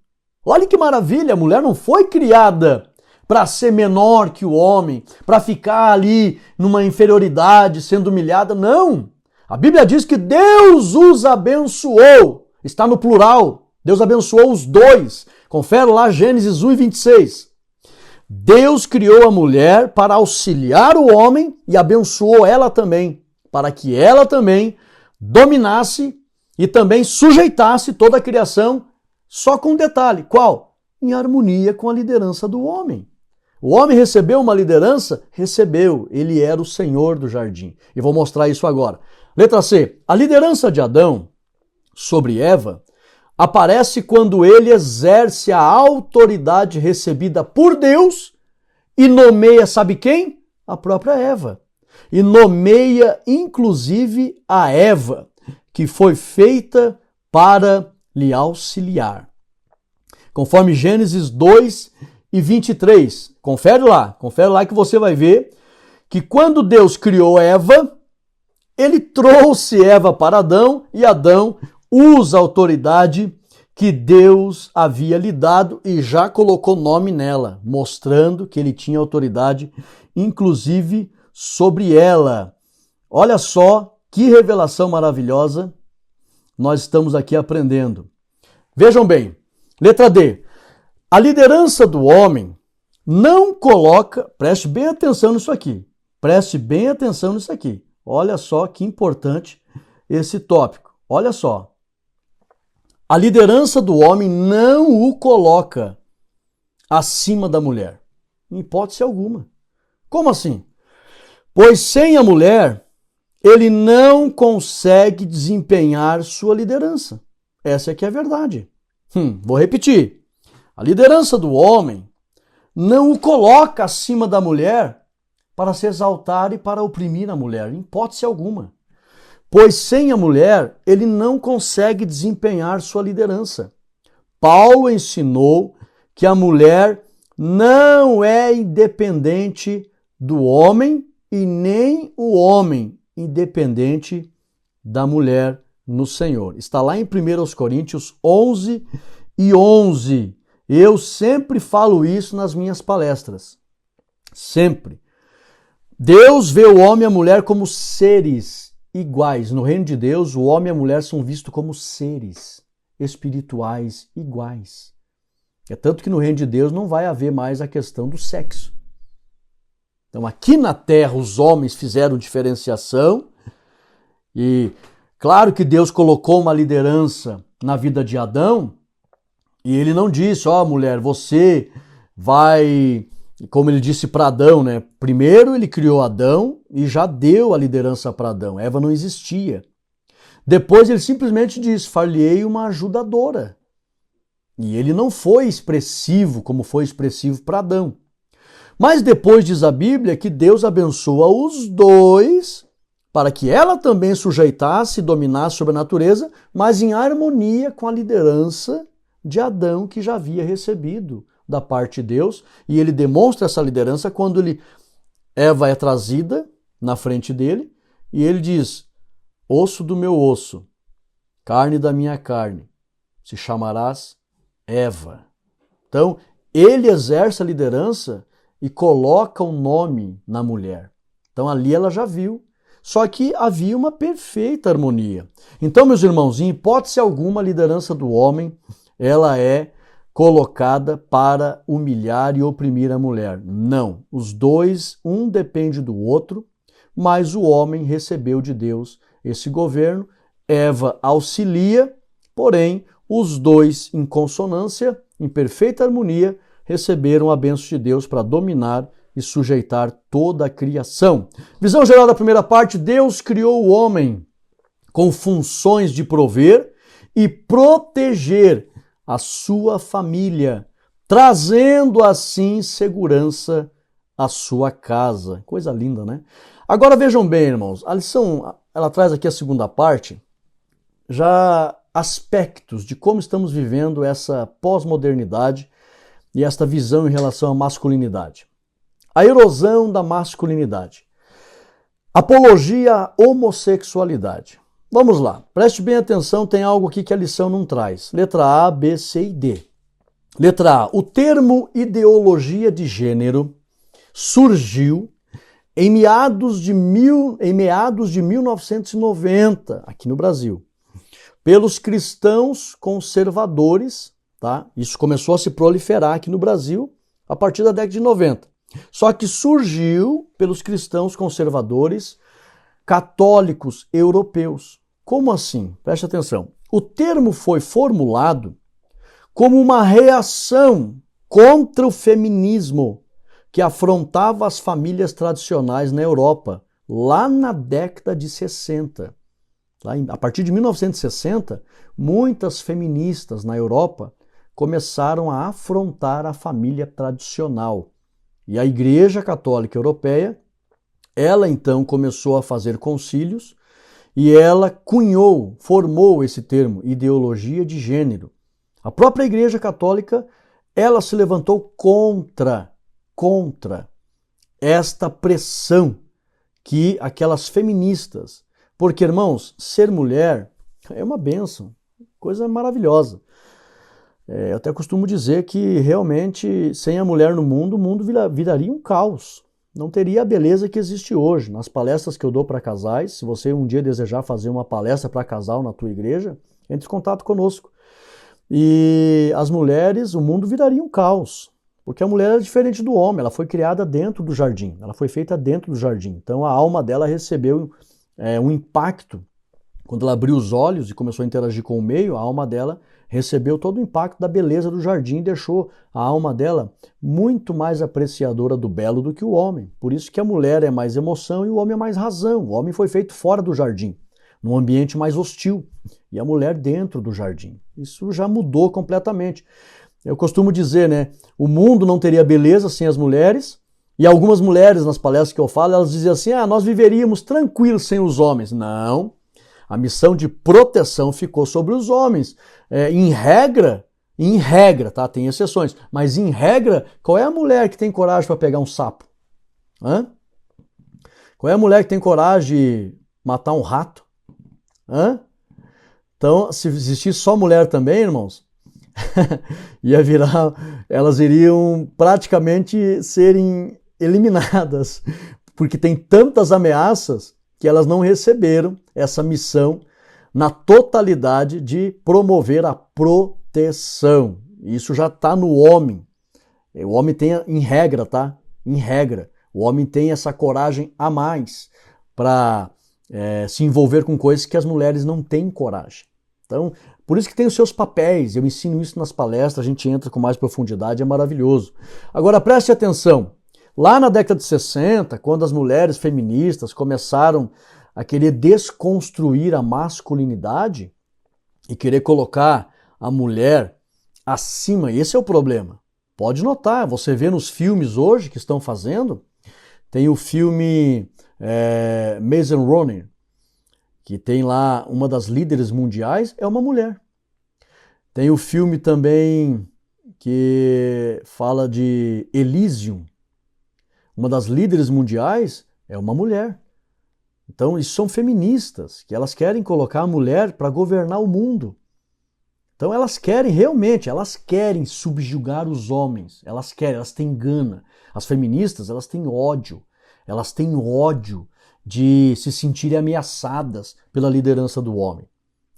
Olha que maravilha, a mulher não foi criada para ser menor que o homem, para ficar ali numa inferioridade, sendo humilhada, não. A Bíblia diz que Deus os abençoou, está no plural, Deus abençoou os dois. Confere lá Gênesis 1:26. Deus criou a mulher para auxiliar o homem e abençoou ela também, para que ela também dominasse e também sujeitasse toda a criação, só com um detalhe, qual? Em harmonia com a liderança do homem. O homem recebeu uma liderança? Recebeu, ele era o senhor do jardim. E vou mostrar isso agora. Letra C, a liderança de Adão sobre Eva aparece quando ele exerce a autoridade recebida por Deus e nomeia, sabe quem? A própria Eva. E nomeia inclusive a Eva, que foi feita para lhe auxiliar. Conforme Gênesis 2:23. Confere lá que você vai ver que quando Deus criou Eva, ele trouxe Eva para Adão e Adão usa a autoridade que Deus havia lhe dado e já colocou nome nela, mostrando que ele tinha autoridade, inclusive sobre ela. Olha só que revelação maravilhosa nós estamos aqui aprendendo. Vejam bem, letra D. A liderança do homem não coloca, preste bem atenção nisso aqui, Olha só que importante esse tópico. Olha só. A liderança do homem não o coloca acima da mulher, em hipótese alguma. Como assim? Pois sem a mulher, ele não consegue desempenhar sua liderança. Essa é que é a verdade. Vou repetir. A liderança do homem não o coloca acima da mulher para se exaltar e para oprimir a mulher, em hipótese alguma. Pois sem a mulher, ele não consegue desempenhar sua liderança. Paulo ensinou que a mulher não é independente do homem e nem o homem independente da mulher no Senhor. Está lá em 1 Coríntios 11:11. Eu sempre falo isso nas minhas palestras. Sempre. Deus vê o homem e a mulher como seres iguais. No reino de Deus, o homem e a mulher são vistos como seres espirituais iguais. É tanto que no reino de Deus não vai haver mais a questão do sexo. Então aqui na terra os homens fizeram diferenciação e claro que Deus colocou uma liderança na vida de Adão e ele não disse, mulher, você vai, como ele disse para Adão, né? Primeiro ele criou Adão e já deu a liderança para Adão. Eva não existia. Depois ele simplesmente disse, far-lhe-ei uma ajudadora. E ele não foi expressivo como foi expressivo para Adão. Mas depois diz a Bíblia que Deus abençoa os dois para que ela também sujeitasse e dominasse sobre a natureza, mas em harmonia com a liderança de Adão que já havia recebido da parte de Deus. E ele demonstra essa liderança quando Eva é trazida na frente dele e ele diz, osso do meu osso, carne da minha carne, se chamarás Eva. Então, ele exerce a liderança e coloca o nome na mulher. Então ali ela já viu. Só que havia uma perfeita harmonia. Então, meus irmãos, em hipótese alguma, a liderança do homem, ela é colocada para humilhar e oprimir a mulher. Não. Os dois, um depende do outro, mas o homem recebeu de Deus esse governo. Eva auxilia, porém, os dois, em consonância, em perfeita harmonia, receberam a bênção de Deus para dominar e sujeitar toda a criação. Visão geral da primeira parte: Deus criou o homem com funções de prover e proteger a sua família, trazendo assim segurança à sua casa. Coisa linda, né? Agora vejam bem, irmãos, a lição, ela traz aqui a segunda parte, já aspectos de como estamos vivendo essa pós-modernidade e esta visão em relação à masculinidade. A erosão da masculinidade. Apologia à homossexualidade. Vamos lá, preste bem atenção, tem algo aqui que a lição não traz. Letra A, B, C e D. Letra A, o termo ideologia de gênero surgiu em meados de 1990, aqui no Brasil, pelos cristãos conservadores, tá? Isso começou a se proliferar aqui no Brasil a partir da década de 90. Só que surgiu pelos cristãos conservadores católicos europeus. Como assim? Preste atenção. O termo foi formulado como uma reação contra o feminismo que afrontava as famílias tradicionais na Europa, lá na década de 60. A partir de 1960, muitas feministas na Europa começaram a afrontar a família tradicional. E a Igreja Católica Europeia, ela então começou a fazer concílios e ela formou esse termo, ideologia de gênero. A própria Igreja Católica, ela se levantou contra esta pressão que aquelas feministas, porque, irmãos, ser mulher é uma bênção, coisa maravilhosa. Eu até costumo dizer que realmente sem a mulher no mundo, o mundo viraria um caos. Não teria a beleza que existe hoje. Nas palestras que eu dou para casais, se você um dia desejar fazer uma palestra para casal na tua igreja, entre em contato conosco. E as mulheres, o mundo viraria um caos. Porque a mulher é diferente do homem, ela foi criada dentro do jardim, ela foi feita dentro do jardim. Então a alma dela recebeu um impacto. Quando ela abriu os olhos e começou a interagir com o meio, a alma dela recebeu todo o impacto da beleza do jardim e deixou a alma dela muito mais apreciadora do belo do que o homem. Por isso que a mulher é mais emoção e o homem é mais razão. O homem foi feito fora do jardim, num ambiente mais hostil, e a mulher dentro do jardim. Isso já mudou completamente. Eu costumo dizer, né, o mundo não teria beleza sem as mulheres, e algumas mulheres nas palestras que eu falo, elas diziam assim, nós viveríamos tranquilos sem os homens. Não, a missão de proteção ficou sobre os homens. Em regra, tá? Tem exceções, mas em regra, qual é a mulher que tem coragem para pegar um sapo? Qual é a mulher que tem coragem de matar um rato? Então, se existisse só mulher também, irmãos, elas iriam praticamente serem eliminadas, porque tem tantas ameaças que elas não receberam essa missão na totalidade de promover a proteção. Isso já está no homem. O homem tem, em regra, tá? Em regra, o homem tem essa coragem a mais para se envolver com coisas que as mulheres não têm coragem. Então, por isso que tem os seus papéis, eu ensino isso nas palestras, a gente entra com mais profundidade, é maravilhoso. Agora, preste atenção, lá na década de 60, quando as mulheres feministas começaram a querer desconstruir a masculinidade e querer colocar a mulher acima, esse é o problema. Pode notar, você vê nos filmes hoje que estão fazendo, tem o filme Maze Runner, que tem lá uma das líderes mundiais, é uma mulher. Tem o filme também que fala de Elysium. Uma das líderes mundiais é uma mulher. Então, isso são feministas, que elas querem colocar a mulher para governar o mundo. Então, elas querem subjugar os homens. Elas têm gana. As feministas, elas têm ódio de se sentirem ameaçadas pela liderança do homem.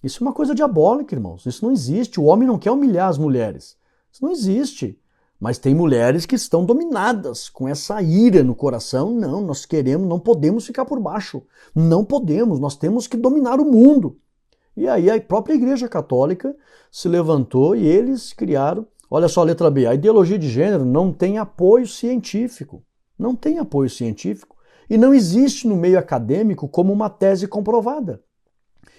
Isso é uma coisa diabólica, irmãos. Isso não existe. O homem não quer humilhar as mulheres. Isso não existe. Mas tem mulheres que estão dominadas com essa ira no coração. Não, não podemos ficar por baixo. Não podemos, nós temos que dominar o mundo. E aí a própria Igreja Católica se levantou e eles criaram, olha só a letra B, a ideologia de gênero não tem apoio científico. Não tem apoio científico e não existe no meio acadêmico como uma tese comprovada.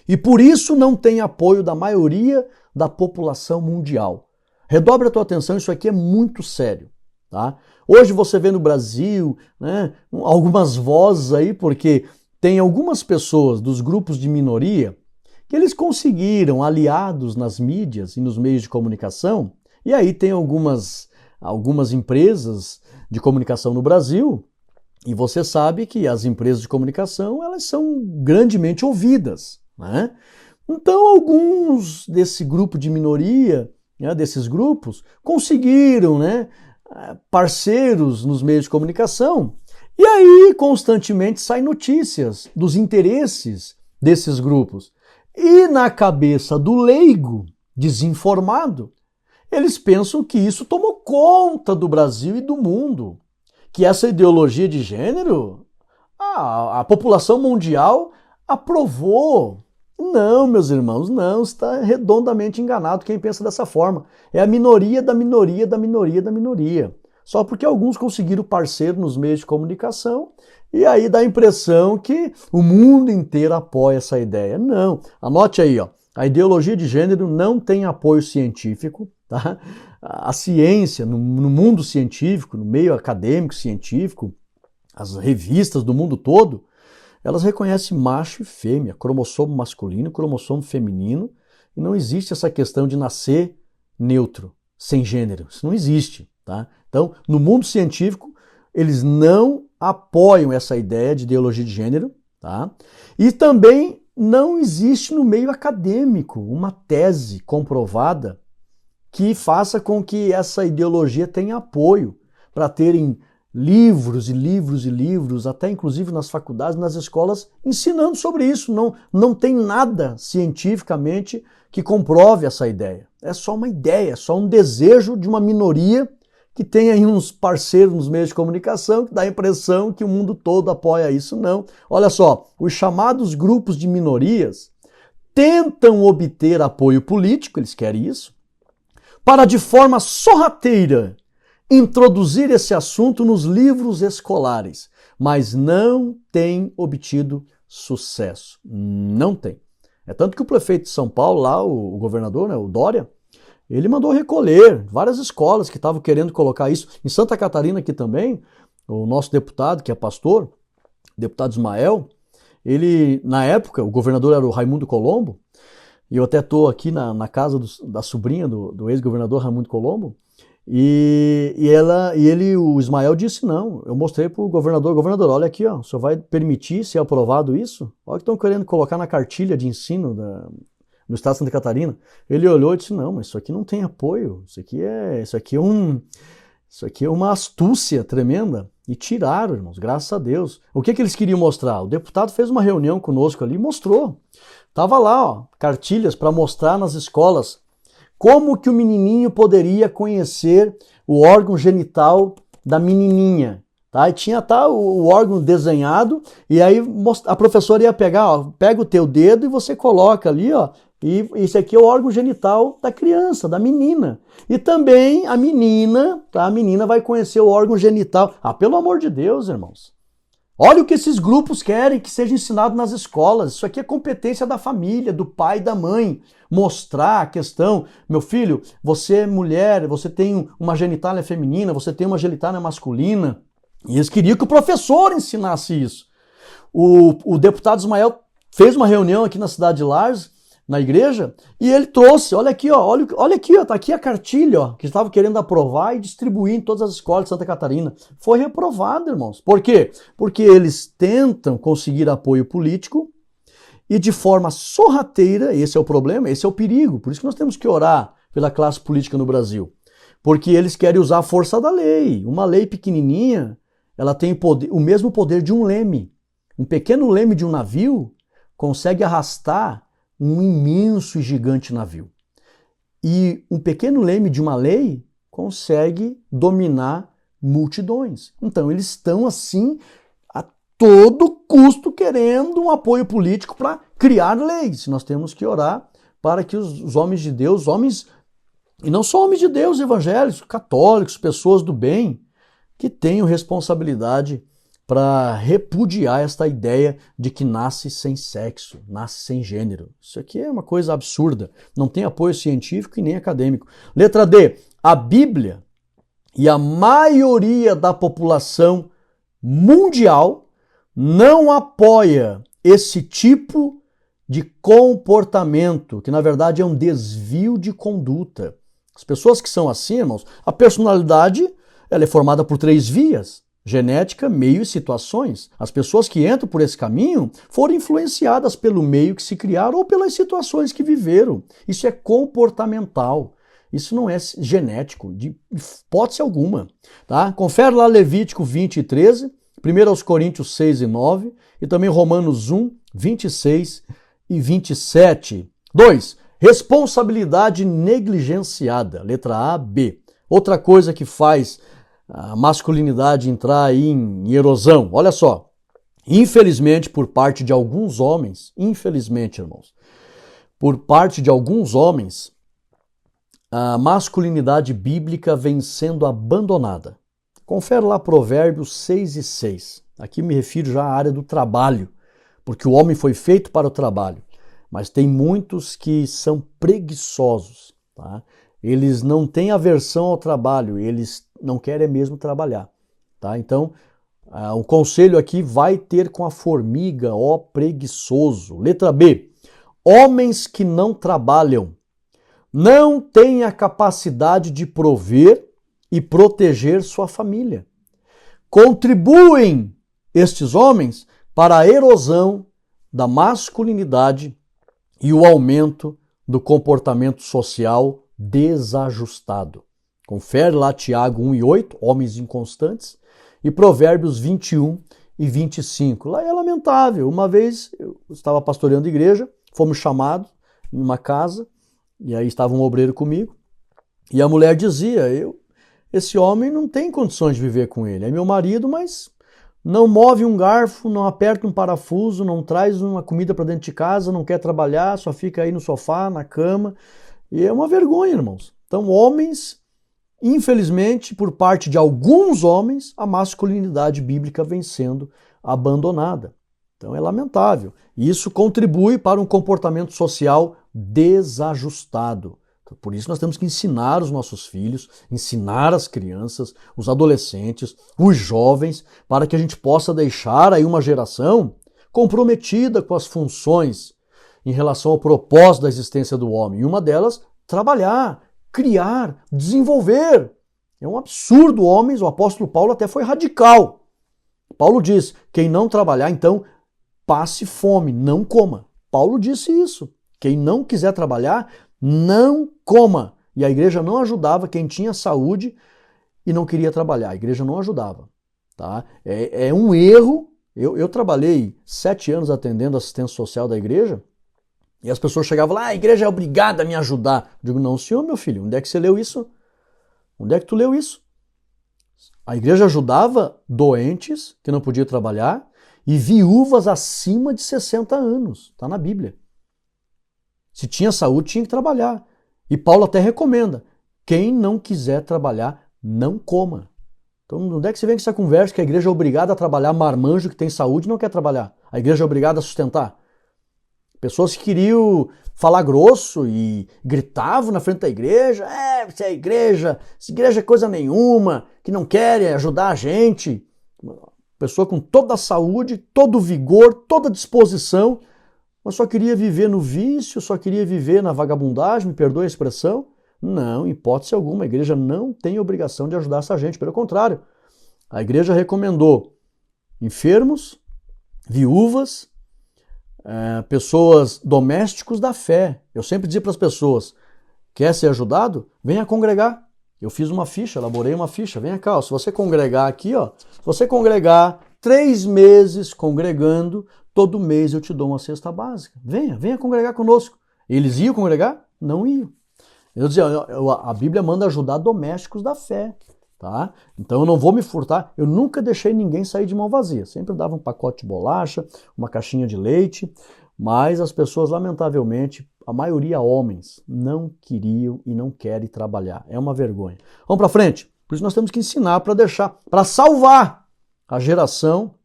E por isso não tem apoio da maioria da população mundial. Redobre a tua atenção, isso aqui é muito sério. Tá? Hoje você vê no Brasil, né, algumas vozes aí, porque tem algumas pessoas dos grupos de minoria que eles conseguiram, aliados nas mídias e nos meios de comunicação, e aí tem algumas empresas de comunicação no Brasil, e você sabe que as empresas de comunicação elas são grandemente ouvidas, né? Então alguns desse grupo de minoria, né, desses grupos, conseguiram, né, parceiros nos meios de comunicação, e aí constantemente saem notícias dos interesses desses grupos. E na cabeça do leigo, desinformado, eles pensam que isso tomou conta do Brasil e do mundo, que essa ideologia de gênero, a população mundial aprovou. Não, meus irmãos, não, está redondamente enganado quem pensa dessa forma. É a minoria da minoria da minoria da minoria. Só porque alguns conseguiram parceiro nos meios de comunicação e aí dá a impressão que o mundo inteiro apoia essa ideia. Não, anote aí, ó, a ideologia de gênero não tem apoio científico, tá? A ciência, no mundo científico, no meio acadêmico científico, as revistas do mundo todo, elas reconhecem macho e fêmea, cromossomo masculino e cromossomo feminino, e não existe essa questão de nascer neutro, sem gênero. Isso não existe, tá? Então, no mundo científico, eles não apoiam essa ideia de ideologia de gênero, tá? E também não existe no meio acadêmico uma tese comprovada que faça com que essa ideologia tenha apoio para terem livros e livros e livros, até inclusive nas faculdades, nas escolas, ensinando sobre isso. Não tem nada cientificamente que comprove essa ideia. É só uma ideia, é só um desejo de uma minoria que tem aí uns parceiros nos meios de comunicação que dá a impressão que o mundo todo apoia isso. Não. Olha só, os chamados grupos de minorias tentam obter apoio político, eles querem isso, para de forma sorrateira introduzir esse assunto nos livros escolares, mas não tem obtido sucesso. Não tem. É tanto que o prefeito de São Paulo, lá, o governador, né, o Dória, ele mandou recolher várias escolas que estavam querendo colocar isso. Em Santa Catarina aqui também, o nosso deputado, que é pastor, o deputado Ismael, ele, na época, o governador era o Raimundo Colombo, e eu até estou aqui na casa da sobrinha do ex-governador Raimundo Colombo, e o Ismael disse não, eu mostrei para o governador, olha aqui, ó, o senhor vai permitir ser aprovado isso? Olha que estão querendo colocar na cartilha de ensino no estado de Santa Catarina. Ele olhou e disse, não, mas isso aqui não tem apoio, isso aqui é uma astúcia tremenda. E tiraram, irmãos, graças a Deus. O que eles queriam mostrar? O deputado fez uma reunião conosco ali e mostrou. Tava lá, ó, cartilhas para mostrar nas escolas como que o menininho poderia conhecer o órgão genital da menininha. Tá? E tinha o órgão desenhado, e aí a professora ia pegar, ó, pega o teu dedo e você coloca ali, ó, e esse aqui é o órgão genital da criança, da menina. E também a menina, tá? A menina vai conhecer o órgão genital. Ah, pelo amor de Deus, irmãos. Olha o que esses grupos querem que seja ensinado nas escolas. Isso aqui é competência da família, do pai e da mãe. Mostrar a questão. Meu filho, você é mulher, você tem uma genitália feminina, você tem uma genitália masculina. E eles queriam que o professor ensinasse isso. O deputado Ismael fez uma reunião aqui na cidade de Lages, na igreja, e ele trouxe, olha aqui, ó, olha aqui, ó, tá aqui a cartilha, ó, que estava querendo aprovar e distribuir em todas as escolas de Santa Catarina. Foi reprovado, irmãos. Por quê? Porque eles tentam conseguir apoio político e de forma sorrateira, esse é o problema, esse é o perigo. Por isso que nós temos que orar pela classe política no Brasil. Porque eles querem usar a força da lei. Uma lei pequenininha, ela tem o mesmo poder de um leme. Um pequeno leme de um navio consegue arrastar um imenso e gigante navio. E um pequeno leme de uma lei consegue dominar multidões. Então eles estão assim todo custo querendo um apoio político para criar leis. Nós temos que orar para que os homens de Deus, e não só homens de Deus, evangélicos, católicos, pessoas do bem, que tenham responsabilidade para repudiar esta ideia de que nasce sem sexo, nasce sem gênero. Isso aqui é uma coisa absurda. Não tem apoio científico e nem acadêmico. Letra D. A Bíblia e a maioria da população mundial não apoia esse tipo de comportamento, que na verdade é um desvio de conduta. As pessoas que são assim, irmãos, a personalidade ela é formada por 3 vias: genética, meio e situações. As pessoas que entram por esse caminho foram influenciadas pelo meio que se criaram ou pelas situações que viveram. Isso é comportamental. Isso não é genético, de hipótese alguma. Tá? Confere lá Levítico 20 e 13, 1 Coríntios 6 e 9 e também Romanos 1, 26 e 27. 2. Responsabilidade negligenciada. Letra A, B. Outra coisa que faz a masculinidade entrar aí em erosão. Olha só. Infelizmente, por parte de alguns homens, irmãos, por parte de alguns homens, a masculinidade bíblica vem sendo abandonada. Confere lá Provérbios 6 e 6. Aqui me refiro já à área do trabalho, porque o homem foi feito para o trabalho. Mas tem muitos que são preguiçosos, tá? Eles não têm aversão ao trabalho, eles não querem mesmo trabalhar, tá? Então, o conselho aqui vai ter com a formiga, ó preguiçoso. Letra B. Homens que não trabalham não têm a capacidade de prover e proteger sua família. Contribuem estes homens para a erosão da masculinidade e o aumento do comportamento social desajustado. Confere lá Tiago 1 e 8, homens inconstantes, e Provérbios 21 e 25. Lá é lamentável. Uma vez eu estava pastoreando igreja, fomos chamados em uma casa, e aí estava um obreiro comigo, e a mulher dizia, esse homem não tem condições de viver com ele. É meu marido, mas não move um garfo, não aperta um parafuso, não traz uma comida para dentro de casa, não quer trabalhar, só fica aí no sofá, na cama. E é uma vergonha, irmãos. Então, homens, infelizmente, por parte de alguns homens, a masculinidade bíblica vem sendo abandonada. Então, é lamentável. E isso contribui para um comportamento social desajustado. Por isso nós temos que ensinar os nossos filhos, ensinar as crianças, os adolescentes, os jovens, para que a gente possa deixar aí uma geração comprometida com as funções em relação ao propósito da existência do homem. E uma delas, trabalhar, criar, desenvolver. É um absurdo, homens. O apóstolo Paulo até foi radical. Paulo diz, quem não trabalhar, então, passe fome, não coma. Paulo disse isso. Quem não quiser trabalhar, não coma. E a igreja não ajudava quem tinha saúde e não queria trabalhar. A igreja não ajudava. Tá? É um erro. Eu trabalhei 7 anos atendendo assistência social da igreja e as pessoas chegavam lá, a igreja é obrigada a me ajudar. Eu digo, não, senhor, meu filho, onde é que você leu isso? Onde é que tu leu isso? A igreja ajudava doentes que não podiam trabalhar e viúvas acima de 60 anos. Está na Bíblia. Se tinha saúde, tinha que trabalhar. E Paulo até recomenda, quem não quiser trabalhar, não coma. Então, onde é que você vem com essa conversa que a igreja é obrigada a trabalhar, marmanjo que tem saúde não quer trabalhar? A igreja é obrigada a sustentar? Pessoas que queriam falar grosso e gritavam na frente da igreja, você é igreja, essa igreja é coisa nenhuma, que não quer ajudar a gente. Pessoa com toda a saúde, todo o vigor, toda a disposição, mas só queria viver no vício, só queria viver na vagabundagem, me perdoe a expressão? Não, em hipótese alguma, a igreja não tem obrigação de ajudar essa gente, pelo contrário. A igreja recomendou enfermos, viúvas, pessoas domésticos da fé. Eu sempre dizia para as pessoas, quer ser ajudado? Venha congregar. Eu fiz uma ficha, elaborei uma ficha. Venha cá, ó, se você congregar aqui, ó, se você congregar 3 meses congregando, todo mês eu te dou uma cesta básica. Venha congregar conosco. Eles iam congregar? Não iam. Eu dizia, a Bíblia manda ajudar domésticos da fé. tá? Então eu não vou me furtar, eu nunca deixei ninguém sair de mão vazia. Sempre dava um pacote de bolacha, uma caixinha de leite, mas as pessoas, lamentavelmente, a maioria homens, não queriam e não querem trabalhar. É uma vergonha. Vamos para frente. Por isso nós temos que ensinar para salvar a geração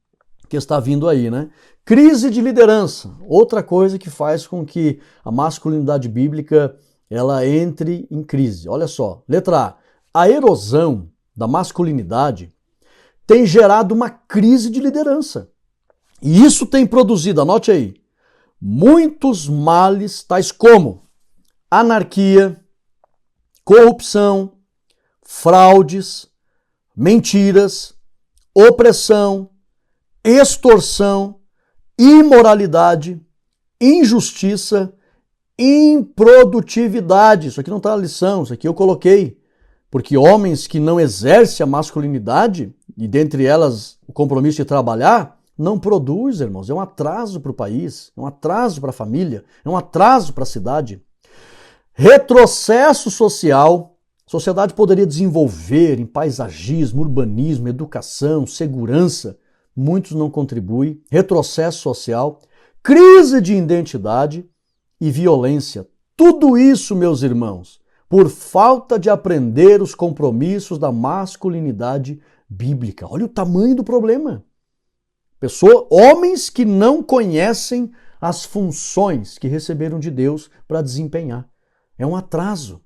que está vindo aí, né? Crise de liderança, outra coisa que faz com que a masculinidade bíblica ela entre em crise. Olha só, letra A. A erosão da masculinidade tem gerado uma crise de liderança. E isso tem produzido, anote aí, muitos males tais como anarquia, corrupção, fraudes, mentiras, opressão, extorsão, imoralidade, injustiça, improdutividade. Isso aqui não está na lição, isso aqui eu coloquei. Porque homens que não exercem a masculinidade, e dentre elas o compromisso de trabalhar, não produzem, irmãos. É um atraso para o país, é um atraso para a família, é um atraso para a cidade. Retrocesso social. A sociedade poderia desenvolver em paisagismo, urbanismo, educação, segurança. Muitos não contribuem. Retrocesso social. Crise de identidade e violência. Tudo isso, meus irmãos, por falta de aprender os compromissos da masculinidade bíblica. Olha o tamanho do problema. Homens que não conhecem as funções que receberam de Deus para desempenhar. É um atraso.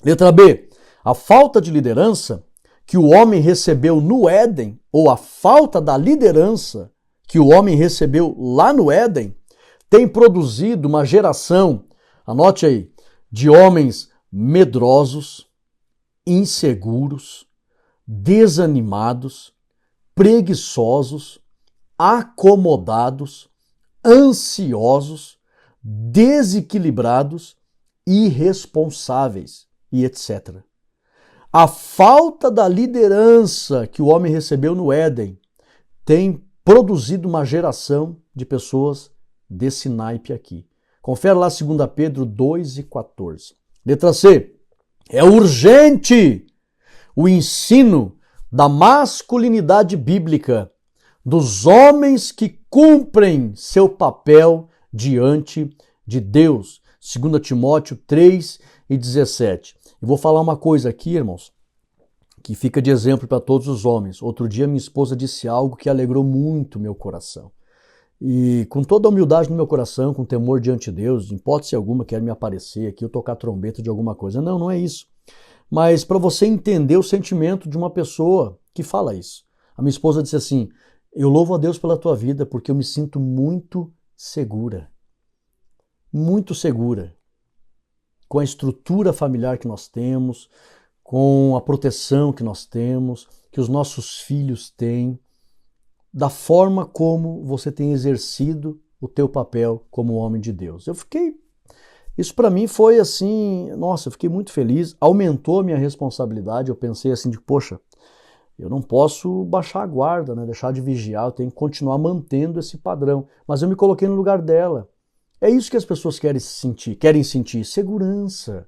Letra B. A falta de liderança que o homem recebeu no Éden, ou a falta da liderança que o homem recebeu lá no Éden, tem produzido uma geração, anote aí, de homens medrosos, inseguros, desanimados, preguiçosos, acomodados, ansiosos, desequilibrados, irresponsáveis e etc. A falta da liderança que o homem recebeu no Éden tem produzido uma geração de pessoas desse naipe aqui. Confere lá 2 Pedro 2:14. Letra C. É urgente o ensino da masculinidade bíblica dos homens que cumprem seu papel diante de Deus. 2 Timóteo 3:17. E vou falar uma coisa aqui, irmãos, que fica de exemplo para todos os homens. Outro dia minha esposa disse algo que alegrou muito meu coração. E com toda a humildade no meu coração, com temor diante de Deus, em hipótese alguma quero me aparecer aqui ou tocar trombeta de alguma coisa. Não, não é isso. Mas para você entender o sentimento de uma pessoa que fala isso. A minha esposa disse assim: eu louvo a Deus pela tua vida porque eu me sinto muito segura. Muito segura. Com a estrutura familiar que nós temos, com a proteção que nós temos, que os nossos filhos têm, da forma como você tem exercido o teu papel como homem de Deus. Isso para mim foi assim, nossa, eu fiquei muito feliz, aumentou a minha responsabilidade, eu pensei assim poxa, eu não posso baixar a guarda, né, deixar de vigiar, eu tenho que continuar mantendo esse padrão, mas eu me coloquei no lugar dela. É isso que as pessoas querem sentir segurança,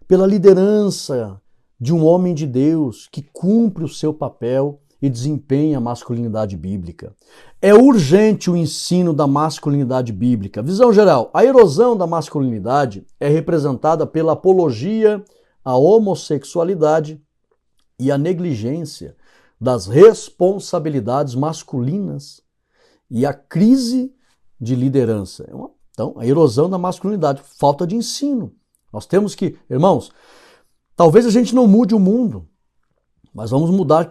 pela liderança de um homem de Deus que cumpre o seu papel e desempenha a masculinidade bíblica. É urgente o ensino da masculinidade bíblica. Visão geral, a erosão da masculinidade é representada pela apologia à homossexualidade e à negligência das responsabilidades masculinas e a crise de liderança. Então, a erosão da masculinidade, falta de ensino. Nós temos que, irmãos, talvez a gente não mude o mundo, mas vamos mudar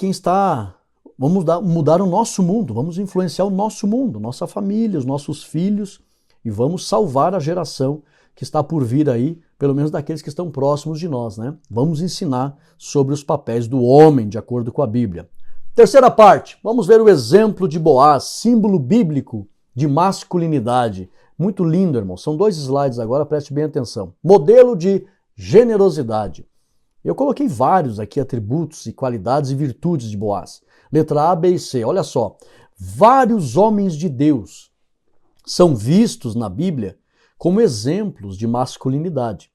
mudar o nosso mundo, vamos influenciar o nosso mundo, nossa família, os nossos filhos, e vamos salvar a geração que está por vir aí, pelo menos daqueles que estão próximos de nós, né? Vamos ensinar sobre os papéis do homem, de acordo com a Bíblia. Terceira parte, vamos ver o exemplo de Boaz, símbolo bíblico de masculinidade. Muito lindo, irmão. São 2 slides agora, preste bem atenção. Modelo de generosidade. Eu coloquei vários aqui atributos e qualidades e virtudes de Boaz. Letra A, B e C. Olha só. Vários homens de Deus são vistos na Bíblia como exemplos de masculinidade.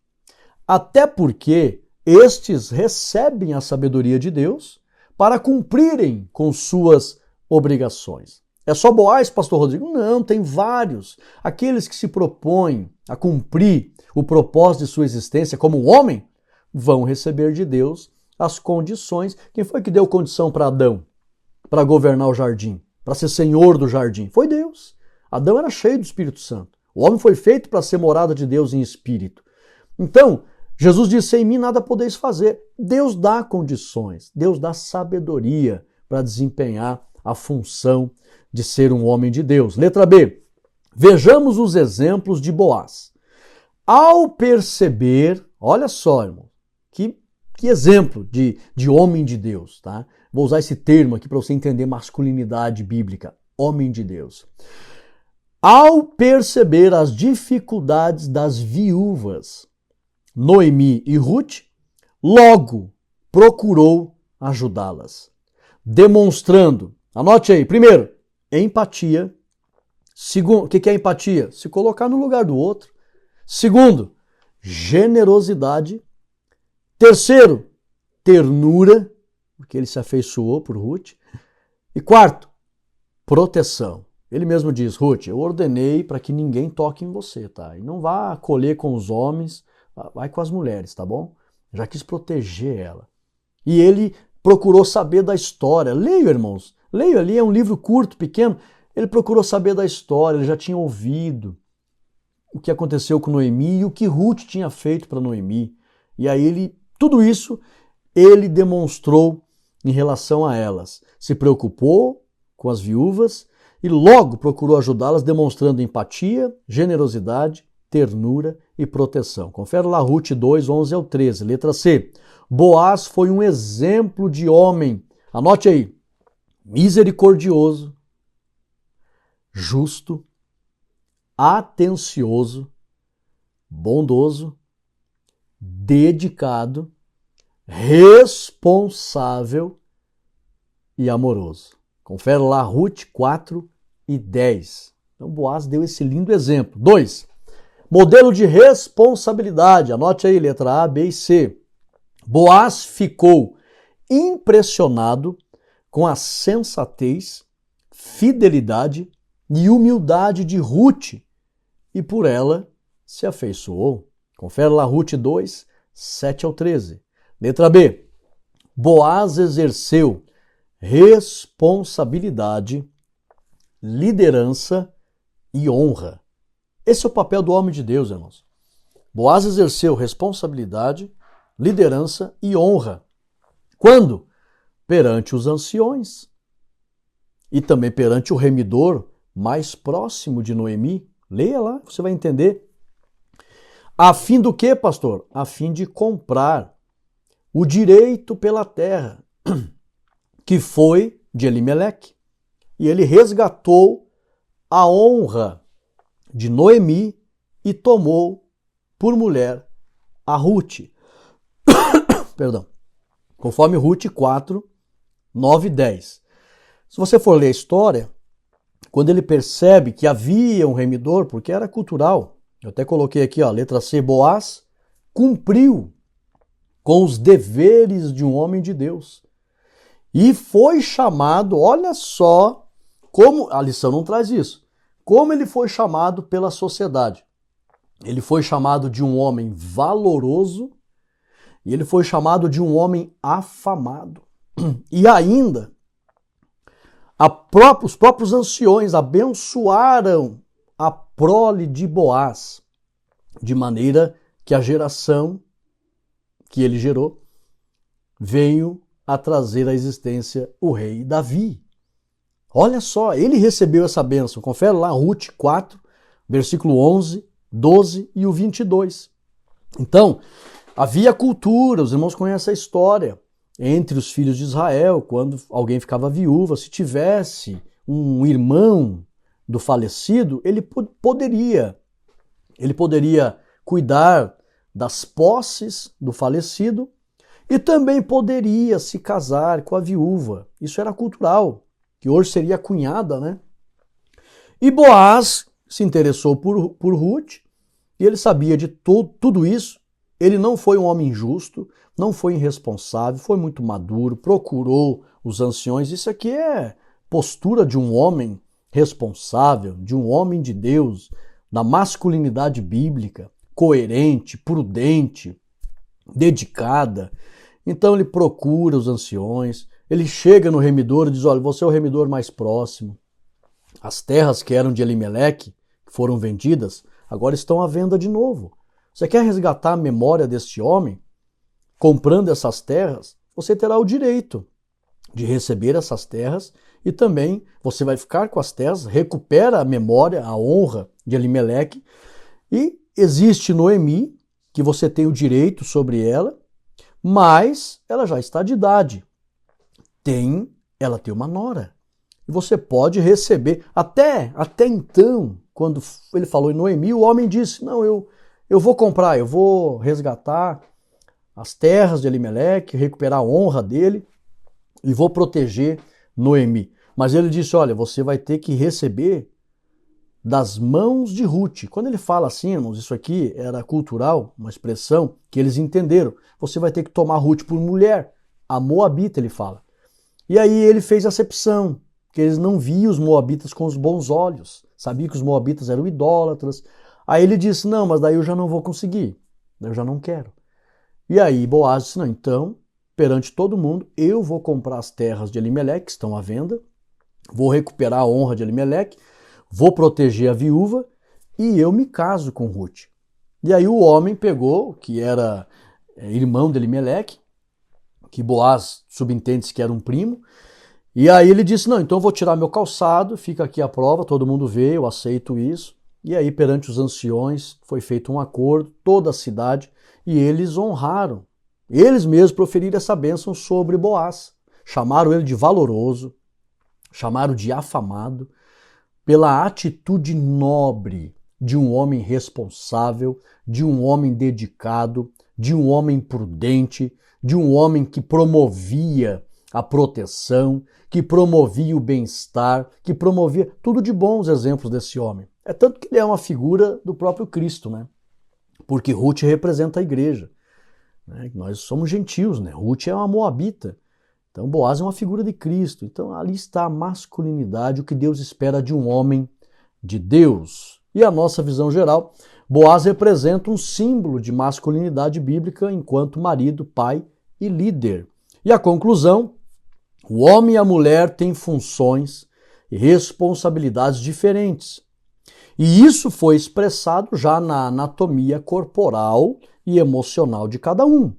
Até porque estes recebem a sabedoria de Deus para cumprirem com suas obrigações. É só Boaz, pastor Rodrigo? Não, tem vários. Aqueles que se propõem a cumprir o propósito de sua existência como homem, vão receber de Deus as condições. Quem foi que deu condição para Adão para governar o jardim, para ser senhor do jardim? Foi Deus. Adão era cheio do Espírito Santo. O homem foi feito para ser morada de Deus em espírito. Então, Jesus disse, sem mim nada podeis fazer. Deus dá condições, Deus dá sabedoria para desempenhar a função de ser um homem de Deus. Letra B. Vejamos os exemplos de Boaz. Ao perceber, olha só, irmão, que exemplo de homem de Deus, tá? Vou usar esse termo aqui para você entender masculinidade bíblica. Homem de Deus. Ao perceber as dificuldades das viúvas, Noemi e Ruth, logo procurou ajudá-las, demonstrando, anote aí, primeiro, empatia. Segundo, o que é empatia? Se colocar no lugar do outro. Segundo, generosidade. Terceiro, ternura, porque ele se afeiçoou por Ruth. E quarto, proteção. Ele mesmo diz, Ruth, eu ordenei para que ninguém toque em você, tá? E não vá acolher com os homens, vai com as mulheres, tá bom? Já quis proteger ela. E ele procurou saber da história. Leia, irmãos. Leia ali, é um livro curto, pequeno. Ele procurou saber da história, ele já tinha ouvido o que aconteceu com Noemi e o que Ruth tinha feito para Noemi. E aí tudo isso ele demonstrou em relação a elas. Se preocupou com as viúvas e logo procurou ajudá-las, demonstrando empatia, generosidade, ternura e proteção. Confere lá Ruth 2, 11 ao 13. Letra C. Boaz foi um exemplo de homem, anote aí, misericordioso, justo, atencioso, bondoso, dedicado, responsável e amoroso. Confere lá Ruth 4 e 10. Então Boaz deu esse lindo exemplo. 2. Modelo de responsabilidade. Anote aí, letra A, B e C. Boaz ficou impressionado com a sensatez, fidelidade e humildade de Ruth e por ela se afeiçoou. Confere lá Ruth 2, 7 ao 13. Letra B. Boaz exerceu responsabilidade, liderança e honra. Esse é o papel do homem de Deus, irmãos. Boaz exerceu responsabilidade, liderança e honra. Quando? Perante os anciões e também perante o remidor mais próximo de Noemi. Leia lá, você vai entender. A fim do quê, pastor? A fim de comprar o direito pela terra, que foi de Elimeleque. E ele resgatou a honra de Noemi e tomou por mulher a Ruth. Perdão. Conforme Ruth 4, 9 e 10. Se você for ler a história, quando ele percebe que havia um remidor, porque era cultural, eu até coloquei aqui, ó, letra C, Boaz cumpriu com os deveres de um homem de Deus. E foi chamado, olha só, como a lição não traz isso, como ele foi chamado pela sociedade. Ele foi chamado de um homem valoroso e ele foi chamado de um homem afamado. E ainda, os próprios anciões abençoaram a prole de Boaz, de maneira que a geração que ele gerou veio a trazer à existência o rei Davi. Olha só, ele recebeu essa bênção. Confere lá Ruth 4, versículo 11, 12 e o 22. Então, havia cultura, os irmãos conhecem a história, entre os filhos de Israel, quando alguém ficava viúva, se tivesse um irmão do falecido, ele poderia cuidar das posses do falecido e também poderia se casar com a viúva. Isso era cultural, que hoje seria a cunhada, né? E Boaz se interessou por Ruth e ele sabia de tudo isso Ele não foi um homem injusto, não foi irresponsável, foi muito maduro, procurou os anciões. Isso aqui é postura de um homem responsável, de um homem de Deus, da masculinidade bíblica, coerente, prudente, dedicada. Então ele procura os anciões, ele chega no remidor e diz: olha, você é o remidor mais próximo. As terras que eram de Elimeleque, que foram vendidas, agora estão à venda de novo. Você quer resgatar a memória deste homem? Comprando essas terras, você terá o direito de receber essas terras e também você vai ficar com as terras, recupera a memória, a honra de Elimeleque, e existe Noemi, que você tem o direito sobre ela, mas ela já está de idade. Ela tem uma nora. E você pode receber. Até então, quando ele falou em Noemi, o homem disse: não, eu vou comprar, eu vou resgatar as terras de Elimeleque, recuperar a honra dele e vou proteger Noemi. Mas ele disse: olha, você vai ter que receber das mãos de Ruth. Quando ele fala assim, irmãos, isso aqui era cultural, uma expressão que eles entenderam. Você vai ter que tomar Ruth por mulher. A Moabita, ele fala. E aí ele fez acepção, que eles não viam os moabitas com os bons olhos. Sabia que os moabitas eram idólatras. Aí ele disse: não, mas daí eu já não vou conseguir. Eu já não quero. E aí Boaz disse: não, então, perante todo mundo, eu vou comprar as terras de Elimeleque, que estão à venda, vou recuperar a honra de Elimeleque, vou proteger a viúva e eu me caso com Ruth. E aí o homem pegou, que era irmão de Elimeleque, que Boaz subentende-se que era um primo, e aí ele disse: não, então eu vou tirar meu calçado, fica aqui a prova, todo mundo vê, eu aceito isso. E aí perante os anciões foi feito um acordo, toda a cidade, e eles honraram. Eles mesmos proferiram essa bênção sobre Boaz. Chamaram ele de valoroso, chamaram de afamado, pela atitude nobre de um homem responsável, de um homem dedicado, de um homem prudente, de um homem que promovia a proteção, que promovia o bem-estar, que promovia tudo de bons exemplos desse homem. É tanto que ele é uma figura do próprio Cristo, né? Porque Ruth representa a igreja. Né? Nós somos gentios, né? Ruth é uma moabita. Então Boaz é uma figura de Cristo. Então ali está a masculinidade, o que Deus espera de um homem de Deus. E a nossa visão geral, Boaz representa um símbolo de masculinidade bíblica enquanto marido, pai e líder. E a conclusão: o homem e a mulher têm funções e responsabilidades diferentes. E isso foi expressado já na anatomia corporal e emocional de cada um.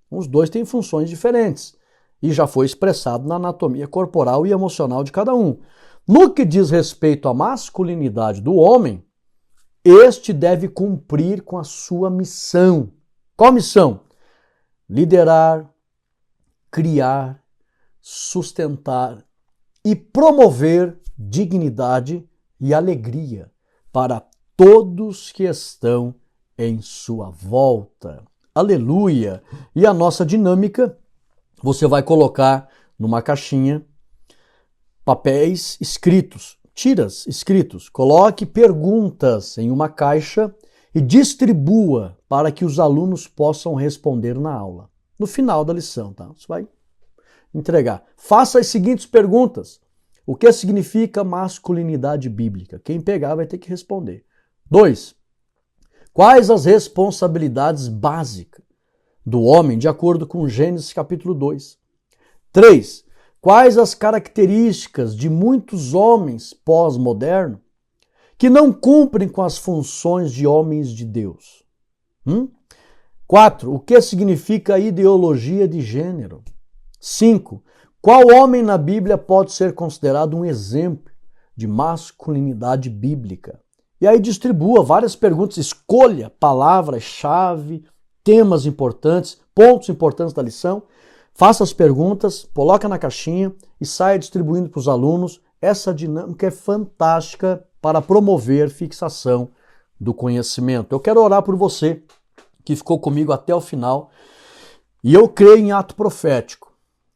Os dois têm funções diferentes. E já foi expressado na anatomia corporal e emocional de cada um. No que diz respeito à masculinidade do homem, este deve cumprir com a sua missão. Qual missão? Liderar, criar, sustentar e promover dignidade e alegria para todos que estão em sua volta. Aleluia! E a nossa dinâmica, você vai colocar numa caixinha papéis escritos, tiras escritos. Coloque perguntas em uma caixa e distribua para que os alunos possam responder na aula. No final da lição, tá? Você vai entregar. Faça as seguintes perguntas. O que significa masculinidade bíblica? Quem pegar vai ter que responder. 2. Quais as responsabilidades básicas do homem de acordo com Gênesis capítulo 2? 3. Quais as características de muitos homens pós-modernos que não cumprem com as funções de homens de Deus? 4. O que significa ideologia de gênero? 5. Qual homem na Bíblia pode ser considerado um exemplo de masculinidade bíblica? E aí distribua várias perguntas, escolha palavras-chave, temas importantes, pontos importantes da lição, faça as perguntas, coloca na caixinha e saia distribuindo para os alunos. Essa dinâmica é fantástica para promover fixação do conhecimento. Eu quero orar por você que ficou comigo até o final e eu creio em ato profético.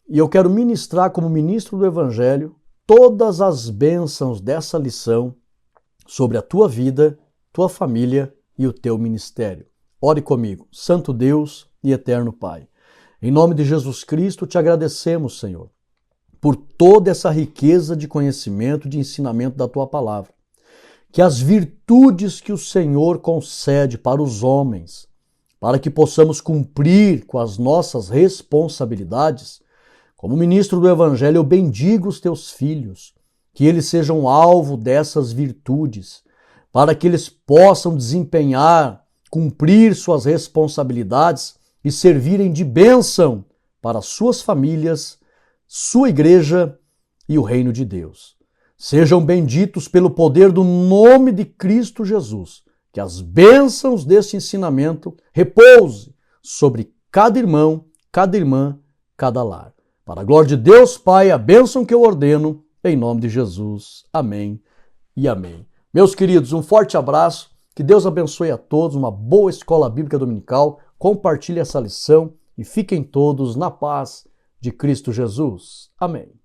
E eu quero ministrar como ministro do Evangelho todas as bênçãos dessa lição sobre a tua vida, tua família e o teu ministério. Ore comigo. Santo Deus e eterno Pai, em nome de Jesus Cristo te agradecemos, Senhor, por toda essa riqueza de conhecimento, de ensinamento da Tua palavra. Que as virtudes que o Senhor concede para os homens, para que possamos cumprir com as nossas responsabilidades, como ministro do Evangelho, eu bendigo os Teus filhos, que eles sejam alvo dessas virtudes, para que eles possam desempenhar, cumprir suas responsabilidades e servirem de bênção para suas famílias, sua igreja e o reino de Deus. Sejam benditos pelo poder do nome de Cristo Jesus, que as bênçãos deste ensinamento repouse sobre cada irmão, cada irmã, cada lar. Para a glória de Deus Pai, a bênção que eu ordeno, em nome de Jesus. Amém e amém. Meus queridos, um forte abraço, que Deus abençoe a todos, uma boa escola bíblica dominical, compartilhe essa lição e fiquem todos na paz de Cristo Jesus. Amém.